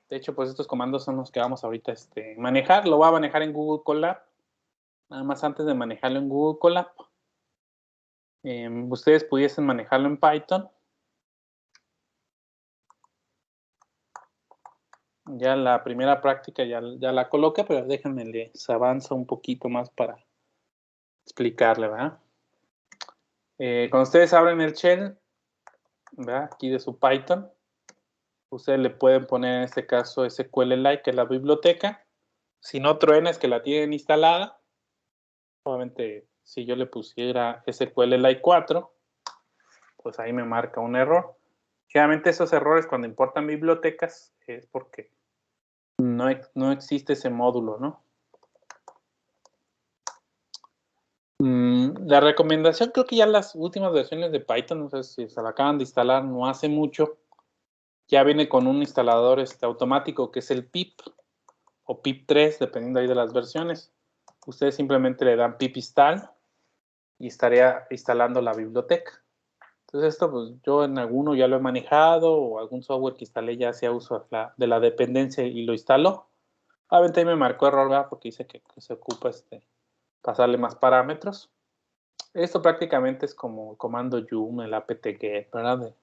De hecho, pues estos comandos son los que vamos ahorita a manejar. Lo voy a manejar en Google Colab. Nada más antes de manejarlo en Google Colab. Ustedes pudiesen manejarlo en Python. Ya la primera práctica ya la coloqué, pero déjenme les avanzo un poquito más para explicarle, ¿verdad? Cuando ustedes abren el shell, ¿verdad? Aquí de su Python, ustedes le pueden poner en este caso SQLite, que es la biblioteca. Si no truena es que la tienen instalada. Obviamente, si yo le pusiera SQLite 4, pues ahí me marca un error. Generalmente esos errores cuando importan bibliotecas es porque no existe ese módulo, ¿no? La recomendación, creo que ya las últimas versiones de Python, no sé si se la acaban de instalar no hace mucho, ya viene con un instalador automático que es el pip o pip3, dependiendo ahí de las versiones. Ustedes simplemente le dan pip install y estaría instalando la biblioteca. Entonces esto pues yo en alguno ya lo he manejado o algún software que instalé ya hacía uso de la dependencia y lo instaló. Obviamente ahí me marcó error, ¿verdad? Porque dice que se ocupa pasarle más parámetros. Esto prácticamente es como el comando yum, el apt-get, ¿verdad?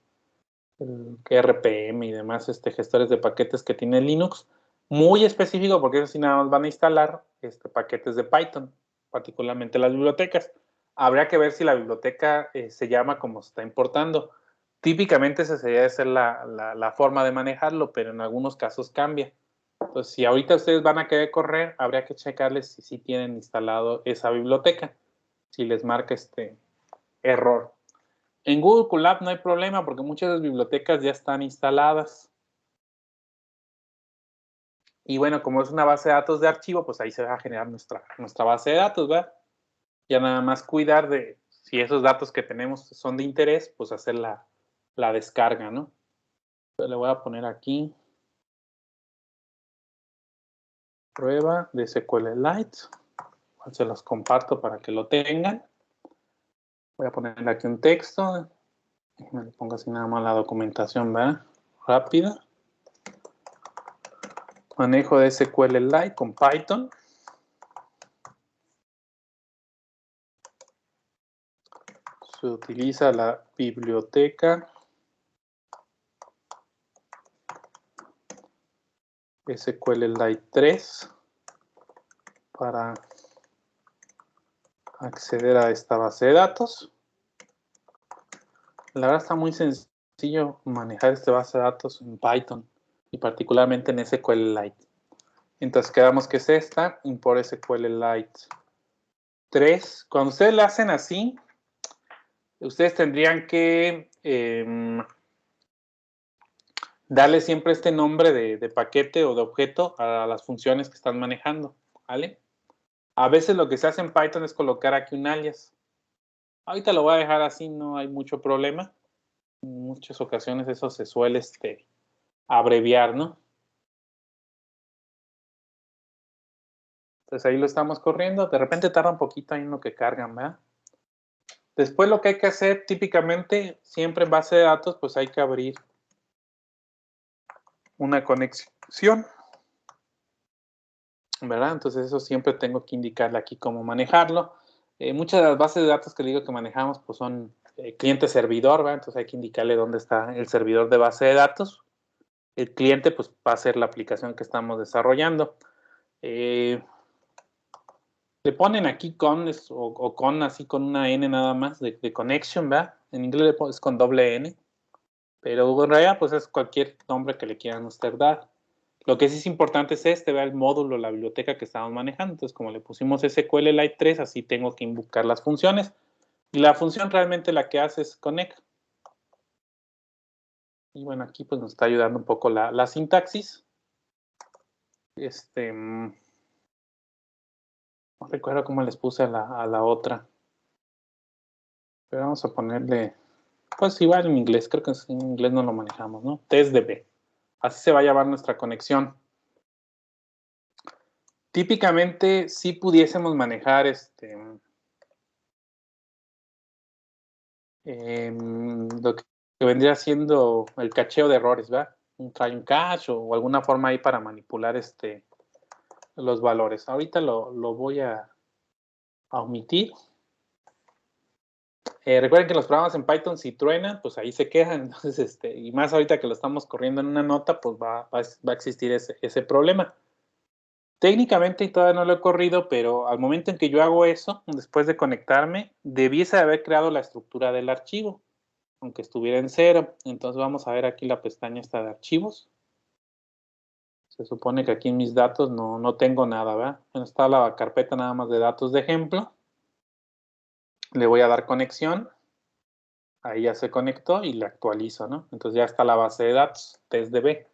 El RPM y demás gestores de paquetes que tiene Linux. Muy específico porque eso sí nada más van a instalar paquetes de Python, particularmente las bibliotecas. Habría que ver si la biblioteca se llama como se está importando. Típicamente esa sería de ser la forma de manejarlo, pero en algunos casos cambia. Entonces, si ahorita ustedes van a querer correr, habría que checarles si sí tienen instalado esa biblioteca. Si les marca error. En Google Colab no hay problema porque muchas de las bibliotecas ya están instaladas. Y bueno, como es una base de datos de archivo, pues ahí se va a generar nuestra base de datos, ¿verdad? Ya nada más cuidar de si esos datos que tenemos son de interés, pues hacer la descarga, ¿no? Entonces le voy a poner aquí prueba de SQLite. Se los comparto para que lo tengan. Voy a ponerle aquí un texto. Me pongo así nada más la documentación, ¿verdad? Rápida. Manejo de SQLite con Python. Se utiliza la biblioteca SQLite 3 para acceder a esta base de datos. La verdad está muy sencillo manejar esta base de datos en Python y particularmente en SQLite. Entonces quedamos que es esta, import SQLite 3. Cuando ustedes la hacen así, ustedes tendrían que darle siempre este nombre de paquete o de objeto a las funciones que están manejando, ¿vale? A veces lo que se hace en Python es colocar aquí un alias. Ahorita lo voy a dejar así, no hay mucho problema. En muchas ocasiones eso se suele abreviar, ¿no? Entonces ahí lo estamos corriendo. De repente tarda un poquito ahí en lo que cargan, ¿verdad? Después lo que hay que hacer típicamente, siempre en base de datos, pues hay que abrir una conexión, ¿verdad? Entonces eso siempre tengo que indicarle aquí cómo manejarlo. Muchas de las bases de datos que le digo que manejamos pues son cliente-servidor, ¿verdad? Entonces hay que indicarle dónde está el servidor de base de datos. El cliente pues va a ser la aplicación que estamos desarrollando. Le ponen aquí con o con así con una N nada más de connection, ¿verdad? En inglés le pones con doble N, pero en realidad pues es cualquier nombre que le quieran usted dar. Lo que sí es importante es ¿verdad? El módulo, la biblioteca que estamos manejando. Entonces, como le pusimos SQLite 3, así tengo que invocar las funciones. Y la función realmente la que hace es connect. Y bueno, aquí pues nos está ayudando un poco la sintaxis. No recuerdo cómo les puse a la otra. Pero vamos a ponerle, pues igual en inglés, creo que en inglés no lo manejamos, ¿no? TestDB. Así se va a llamar nuestra conexión. Típicamente, si pudiésemos manejar lo que vendría siendo el cacheo de errores, ¿verdad? Un try un catch o alguna forma ahí para manipular los valores. Ahorita lo voy a omitir. Recuerden que los programas en Python si truenan, pues ahí se quedan. Entonces, y más ahorita que lo estamos corriendo en una nota, pues va a existir ese problema. Técnicamente todavía no lo he corrido, pero al momento en que yo hago eso, después de conectarme, debiese haber creado la estructura del archivo, aunque estuviera en 0. Entonces vamos a ver aquí la pestaña esta de archivos. Se supone que aquí en mis datos no tengo nada, ¿verdad? Bueno, está la carpeta nada más de datos de ejemplo. Le voy a dar conexión. Ahí ya se conectó y le actualizo, ¿no? Entonces ya está la base de datos, TestDB.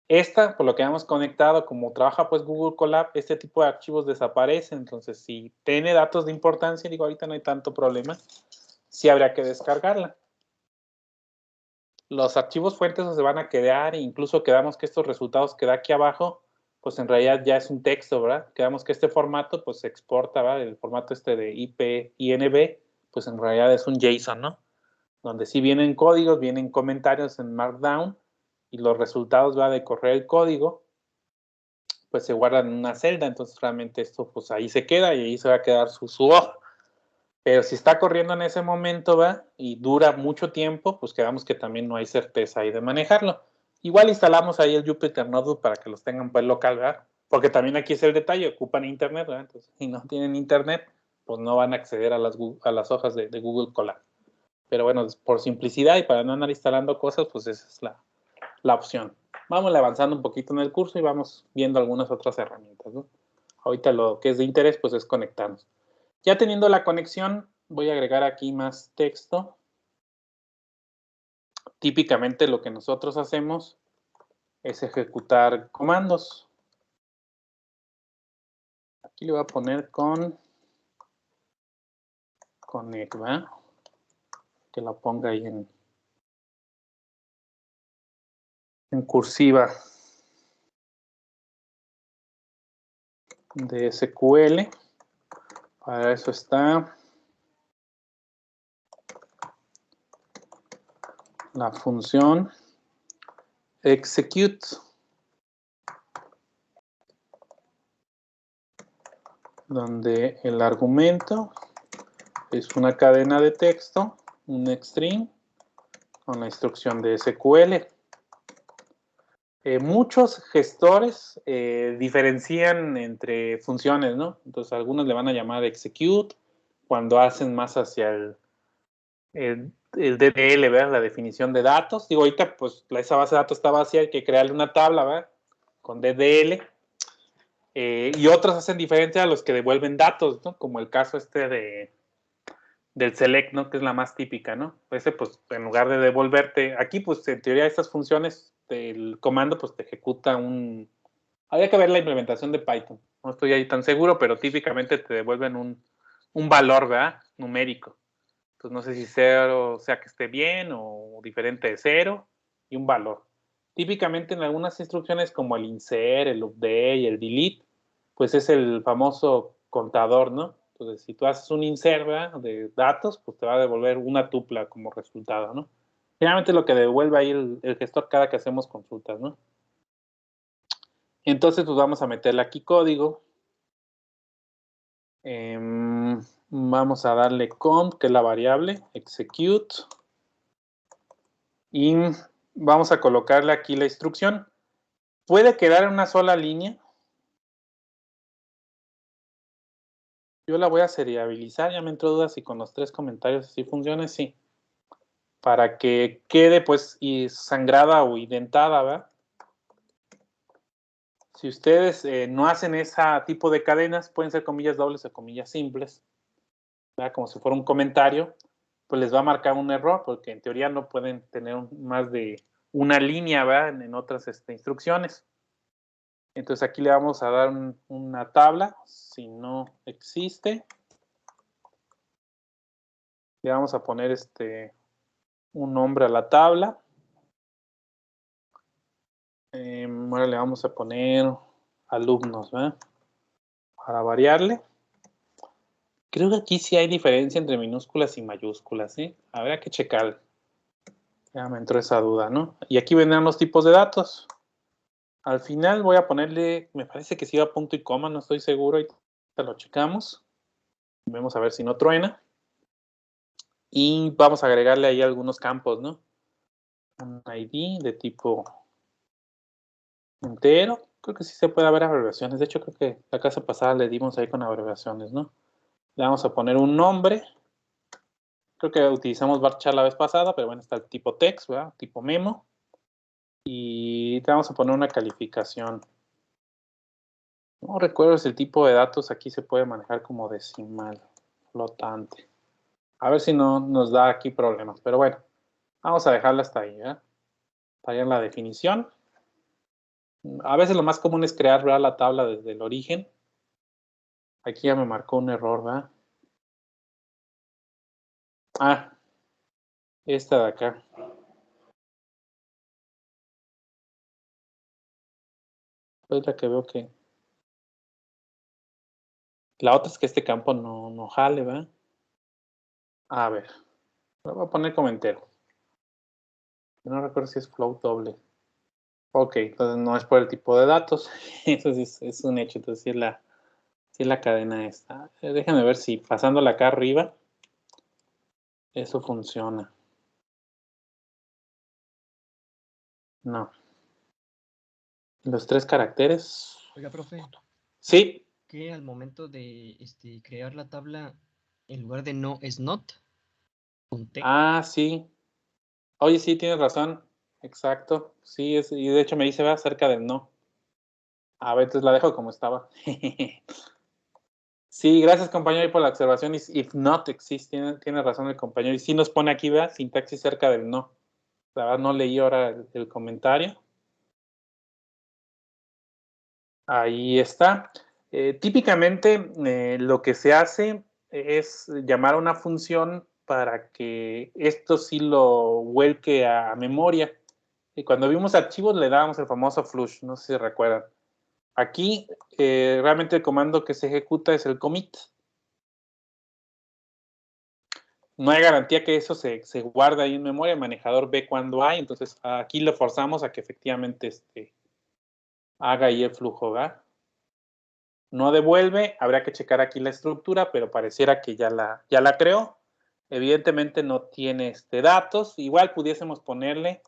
Esta, por lo que hemos conectado, como trabaja pues Google Colab, este tipo de archivos desaparecen. Entonces, si tiene datos de importancia, digo, ahorita no hay tanto problema, sí habría que descargarla. Los archivos fuentes se van a quedar e incluso quedamos que estos resultados que da aquí abajo, pues en realidad ya es un texto, ¿verdad? Quedamos que este formato pues se exporta, ¿verdad? El formato de INB, pues en realidad es un JSON, ¿no? Donde sí vienen códigos, vienen comentarios en Markdown y los resultados va de correr el código, pues se guardan en una celda, entonces realmente esto pues ahí se queda y ahí se va a quedar su hoja. Pero si está corriendo en ese momento, ¿va? Y dura mucho tiempo, pues quedamos que también no hay certeza ahí de manejarlo. Igual instalamos ahí el Jupyter Notebook para que los tengan pues local, ¿verdad? Porque también aquí es el detalle, ocupan internet, ¿verdad? Entonces, si no tienen internet, pues no van a acceder a las hojas de Google Colab. Pero bueno, por simplicidad y para no andar instalando cosas, pues esa es la opción. Vamos avanzando un poquito en el curso y vamos viendo algunas otras herramientas, ¿no? Ahorita lo que es de interés, pues es conectarnos. Ya teniendo la conexión, voy a agregar aquí más texto. Típicamente lo que nosotros hacemos es ejecutar comandos. Aquí le voy a poner con connect, ¿verdad? Que la ponga ahí en cursiva de SQL. Para eso está la función execute, donde el argumento es una cadena de texto, un string, con la instrucción de SQL. Muchos gestores diferencian entre funciones, ¿no? Entonces, algunos le van a llamar execute cuando hacen más hacia el DDL, ¿verdad? La definición de datos. Digo, ahorita, pues, esa base de datos está vacía, hay que crearle una tabla, ¿verdad? Con DDL. Y otros hacen diferencia a los que devuelven datos, ¿no? Como el caso del select, ¿no? Que es la más típica, ¿no? Ese, pues, en lugar de devolverte, aquí, pues, en teoría, estas funciones del comando, pues, te ejecuta habría que ver la implementación de Python. No estoy ahí tan seguro, pero típicamente te devuelven un valor, ¿verdad? Numérico. Entonces, no sé si 0 sea que esté bien o diferente de 0 y un valor. Típicamente en algunas instrucciones como el insert, el update y el delete, pues es el famoso contador, ¿no? Entonces, si tú haces un insert, ¿verdad? De datos, pues te va a devolver una tupla como resultado, ¿no? Generalmente lo que devuelve ahí el gestor cada que hacemos consultas, ¿no? Entonces, pues vamos a meterle aquí código. Vamos a darle cont, que es la variable, execute. Y vamos a colocarle aquí la instrucción. ¿Puede quedar en una sola línea? Yo la voy a serializar, ya me entró dudas si con los 3 comentarios así funciona, sí. Para que quede pues sangrada o indentada, ¿verdad? Si ustedes no hacen ese tipo de cadenas, pueden ser comillas dobles o comillas simples, ¿verdad? Como si fuera un comentario, pues les va a marcar un error, porque en teoría no pueden tener más de una línea, ¿verdad? En otras instrucciones. Entonces aquí le vamos a dar una tabla, si no existe. Le vamos a poner un nombre a la tabla. Ahora le vamos a poner alumnos, ¿verdad? Para variarle. Creo que aquí sí hay diferencia entre minúsculas y mayúsculas, ¿sí? Habrá que checar. Ya me entró esa duda, ¿no? Y aquí vendrán los tipos de datos. Al final voy a ponerle, me parece que sí va punto y coma, no estoy seguro. Ahorita lo checamos. Vamos a ver si no truena. Y vamos a agregarle ahí algunos campos, ¿no? Un ID de tipo entero. Creo que sí se puede ver abreviaciones. De hecho, creo que la clase pasada le dimos ahí con abreviaciones, ¿no? Le vamos a poner un nombre. Creo que utilizamos varchar la vez pasada, pero bueno, está el tipo text, ¿verdad? Tipo memo. Y le vamos a poner una calificación. No recuerdo si el tipo de datos aquí se puede manejar como decimal, flotante. A ver si no nos da aquí problemas. Pero bueno, vamos a dejarla hasta ahí, ¿eh? Está ahí en la definición. A veces lo más común es crear, ¿verdad? La tabla desde el origen. Aquí ya me marcó un error, ¿verdad? Ah, esta de acá. Es la que veo que... La otra es que este campo no jale, ¿verdad? A ver, lo voy a poner como entero. No recuerdo si es float doble. Ok, entonces no es por el tipo de datos. Eso sí es un hecho. Entonces sí es la cadena esta. Déjame ver si pasándola acá arriba, eso funciona. No. Los 3 caracteres.
Oiga, profe,
Sí.
que al momento de crear la tabla, en lugar de no es not, con T.
Ah, sí. Oye, sí, tienes razón. Exacto. Sí, y de hecho me dice, va acerca del no. A ver, entonces la dejo como estaba. Sí, gracias compañero por la observación. If not exists, tiene razón el compañero. Y sí nos pone aquí, ¿verdad? Sintaxis cerca del no. La verdad no leí ahora el comentario. Ahí está. Típicamente lo que se hace es llamar a una función para que esto sí lo vuelque a memoria. Y cuando vimos archivos le dábamos el famoso flush, no sé si recuerdan. Aquí realmente el comando que se ejecuta es el commit. no hay garantía que eso se guarde ahí en memoria, el manejador ve cuando hay, entonces aquí lo forzamos a que efectivamente haga ahí el flujo, ¿verdad? No devuelve, habría que checar aquí la estructura, pero pareciera que ya la creó. Evidentemente no tiene datos, igual pudiésemos ponerle,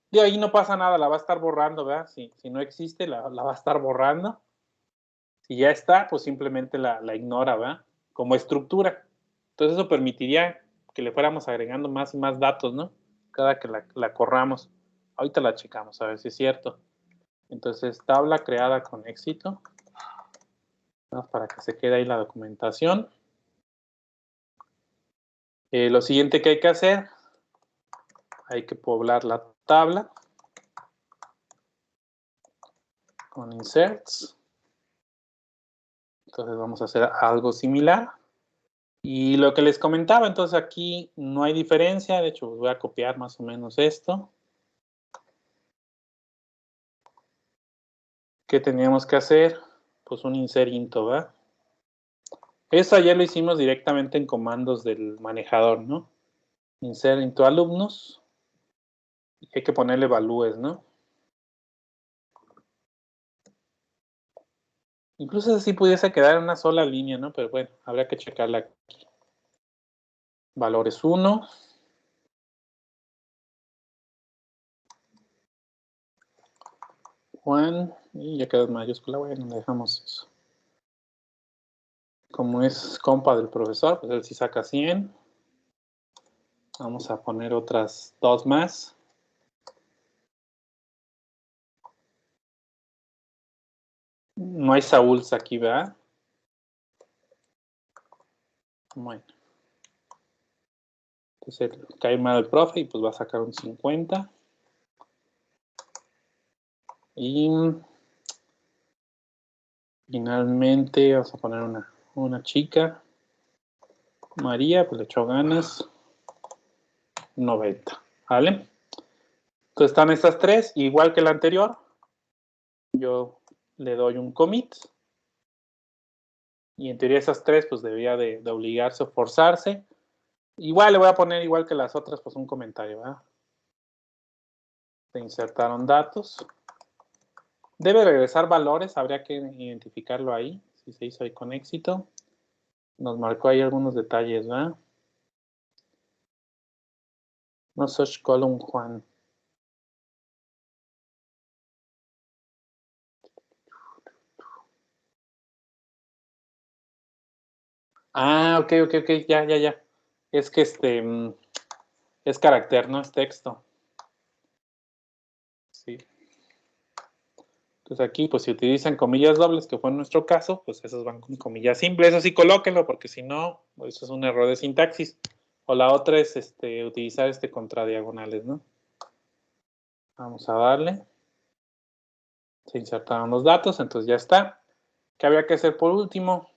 de ahí no pasa nada, la va a estar borrando, ¿verdad? Si no existe, la va a estar borrando. Si ya está, pues simplemente la ignora, ¿verdad? Como estructura. Entonces eso permitiría que le fuéramos agregando más y más datos, ¿no? Cada que la corramos. Ahorita la checamos, a ver si es cierto. Entonces, tabla creada con éxito. Para que se quede ahí la documentación. Lo siguiente que hay que hacer, hay que poblar la tabla con inserts. Entonces vamos a hacer algo similar. Y lo que les comentaba, entonces aquí no hay diferencia, de hecho voy a copiar más o menos esto. ¿Qué teníamos que hacer? Pues un insert into, ¿verdad? Eso ya lo hicimos directamente en comandos del manejador, ¿no? Insert into alumnos. Y hay que ponerle valúes, ¿no? Incluso así pudiese quedar en una sola línea, ¿no? Pero bueno, habría que checarla aquí. Valores 1. Juan. Y ya quedó en mayúscula, bueno, dejamos eso. Como es compa del profesor, pues él sí saca 100. Vamos a poner otras 2 más. No hay Saúl aquí, ¿verdad? Bueno. Entonces cae mal el profe y pues va a sacar un 50. Y finalmente vamos a poner una chica. María, pues le echó ganas. 90. ¿Vale? Entonces están estas tres, igual que la anterior. Yo le doy un commit. Y en teoría esas tres pues debería de obligarse o forzarse. Igual le voy a poner, igual que las otras, pues un comentario, ¿verdad? Se insertaron datos. Debe regresar valores, habría que identificarlo ahí, si se hizo ahí con éxito. Nos marcó ahí algunos detalles, ¿verdad? No search column Juan. Ah, ok, ya. Es que es carácter, no es texto. Sí. Entonces aquí, pues si utilizan comillas dobles, que fue en nuestro caso, pues esos van con comillas simples. Eso sí, colóquenlo, porque si no, eso es un error de sintaxis. O la otra es utilizar contradiagonales, ¿no? Vamos a darle. Se insertaron los datos, entonces ya está. ¿Qué había que hacer por último?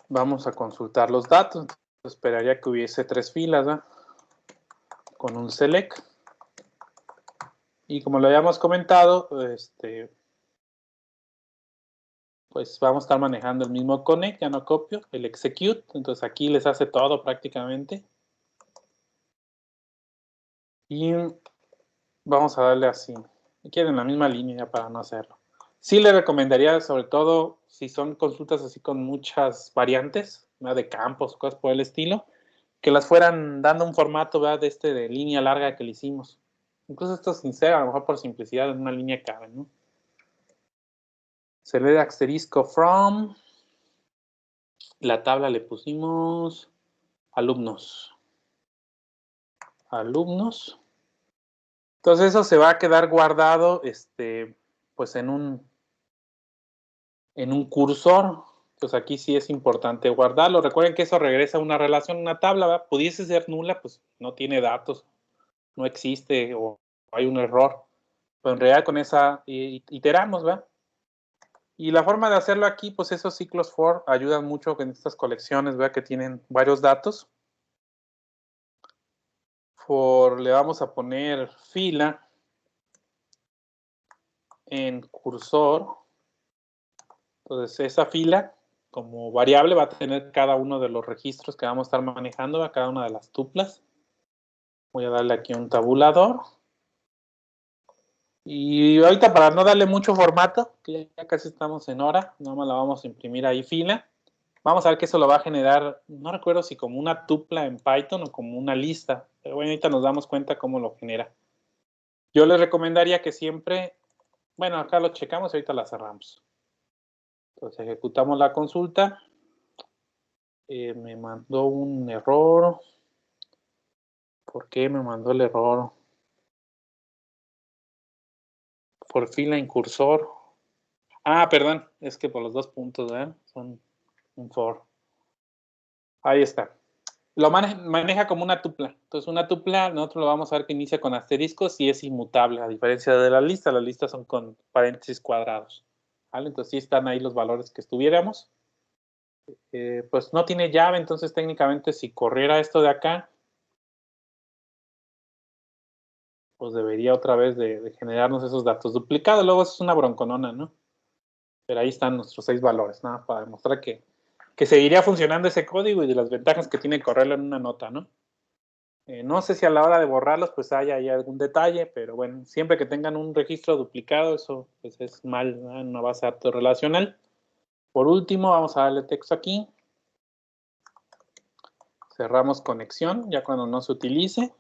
Vamos a consultar los datos. Entonces, esperaría que hubiese 3 filas, ¿verdad? Con un select. Y como lo habíamos comentado, pues vamos a estar manejando el mismo connect, ya no copio, el execute. Entonces aquí les hace todo prácticamente. Y vamos a darle así. Quieren la misma línea ya para no hacerlo. Sí le recomendaría, sobre todo, si son consultas así con muchas variantes, ¿verdad? De campos, cosas por el estilo, que las fueran dando un formato, ¿verdad? De línea larga que le hicimos. Incluso esto es sincero, a lo mejor por simplicidad en una línea cabe, ¿no? Se lee asterisco from. La tabla le pusimos alumnos. Alumnos. Entonces eso se va a quedar guardado, pues en un cursor. Entonces aquí sí es importante guardarlo. Recuerden que eso regresa a una relación, una tabla, ¿verdad? Pudiese ser nula, pues no tiene datos, no existe o hay un error. Pero en realidad con esa iteramos, ¿verdad? Y la forma de hacerlo aquí, pues esos ciclos for ayudan mucho en estas colecciones, ¿verdad? Que tienen varios datos. For le vamos a poner fila en cursor. Entonces esa fila como variable va a tener cada uno de los registros que vamos a estar manejando a cada una de las tuplas. Voy a darle aquí un tabulador. Y ahorita para no darle mucho formato, que ya casi estamos en hora, nada más la vamos a imprimir ahí fila. Vamos a ver que eso lo va a generar, no recuerdo si como una tupla en Python o como una lista, pero bueno, ahorita nos damos cuenta cómo lo genera. Yo les recomendaría que siempre, bueno, acá lo checamos y ahorita la cerramos. Entonces ejecutamos la consulta. Me mandó un error. ¿Por qué me mandó el error? Por fila incursor. Ah, perdón, es que por los 2 puntos, ¿verdad? Son un for. Ahí está. Lo maneja como una tupla. Entonces, una tupla, nosotros lo vamos a ver que inicia con asteriscos y es inmutable, a diferencia de la lista. Las listas son con paréntesis cuadrados. ¿Vale? Entonces, sí están ahí los valores que estuviéramos. Pues no tiene llave, entonces técnicamente si corriera esto de acá, pues debería otra vez de generarnos esos datos duplicados. Luego es una bronconona, ¿no? Pero ahí están nuestros 6 valores, nada para demostrar que seguiría funcionando ese código y de las ventajas que tiene correrlo en una nota, ¿no? No sé si a la hora de borrarlos pues haya algún detalle, pero bueno, siempre que tengan un registro duplicado, eso pues es mal, ¿no? En una base de datos relacional. Por último, vamos a darle texto aquí. Cerramos conexión, ya cuando no se utilice.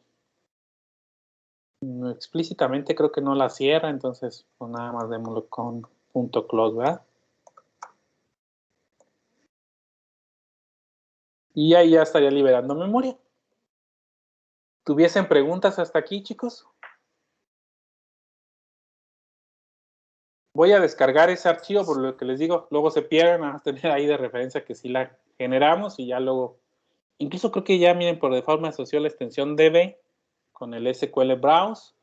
Explícitamente creo que no la cierra, entonces pues nada más démoslo con .close, ¿verdad? Y ahí ya estaría liberando memoria. ¿Tuviesen preguntas hasta aquí, chicos? Voy a descargar ese archivo, por lo que les digo, luego se pierden, vamos a tener ahí de referencia que sí la generamos y ya luego, incluso creo que ya miren, por default me asoció la extensión db con el SQL Browse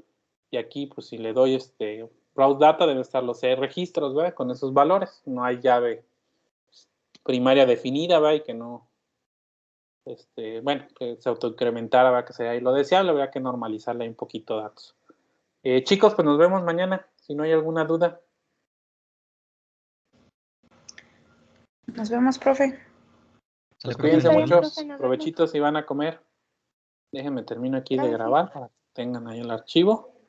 y aquí pues si le doy Browse Data deben estar los registros, ¿verdad? Con esos valores, no hay llave primaria definida, ¿verdad? Y que no, bueno, que se autoincrementara, ¿verdad? Que sería ahí lo deseable, habría que normalizarle un poquito datos. Chicos, pues nos vemos mañana, si no hay alguna duda.
Nos vemos, profe.
Pues
Sale, profe,
cuídense
nos
mucho,
vemos.
Profe, nos
provechitos si van a comer. Déjenme termino aquí de
Gracias.
grabar para que tengan ahí el archivo.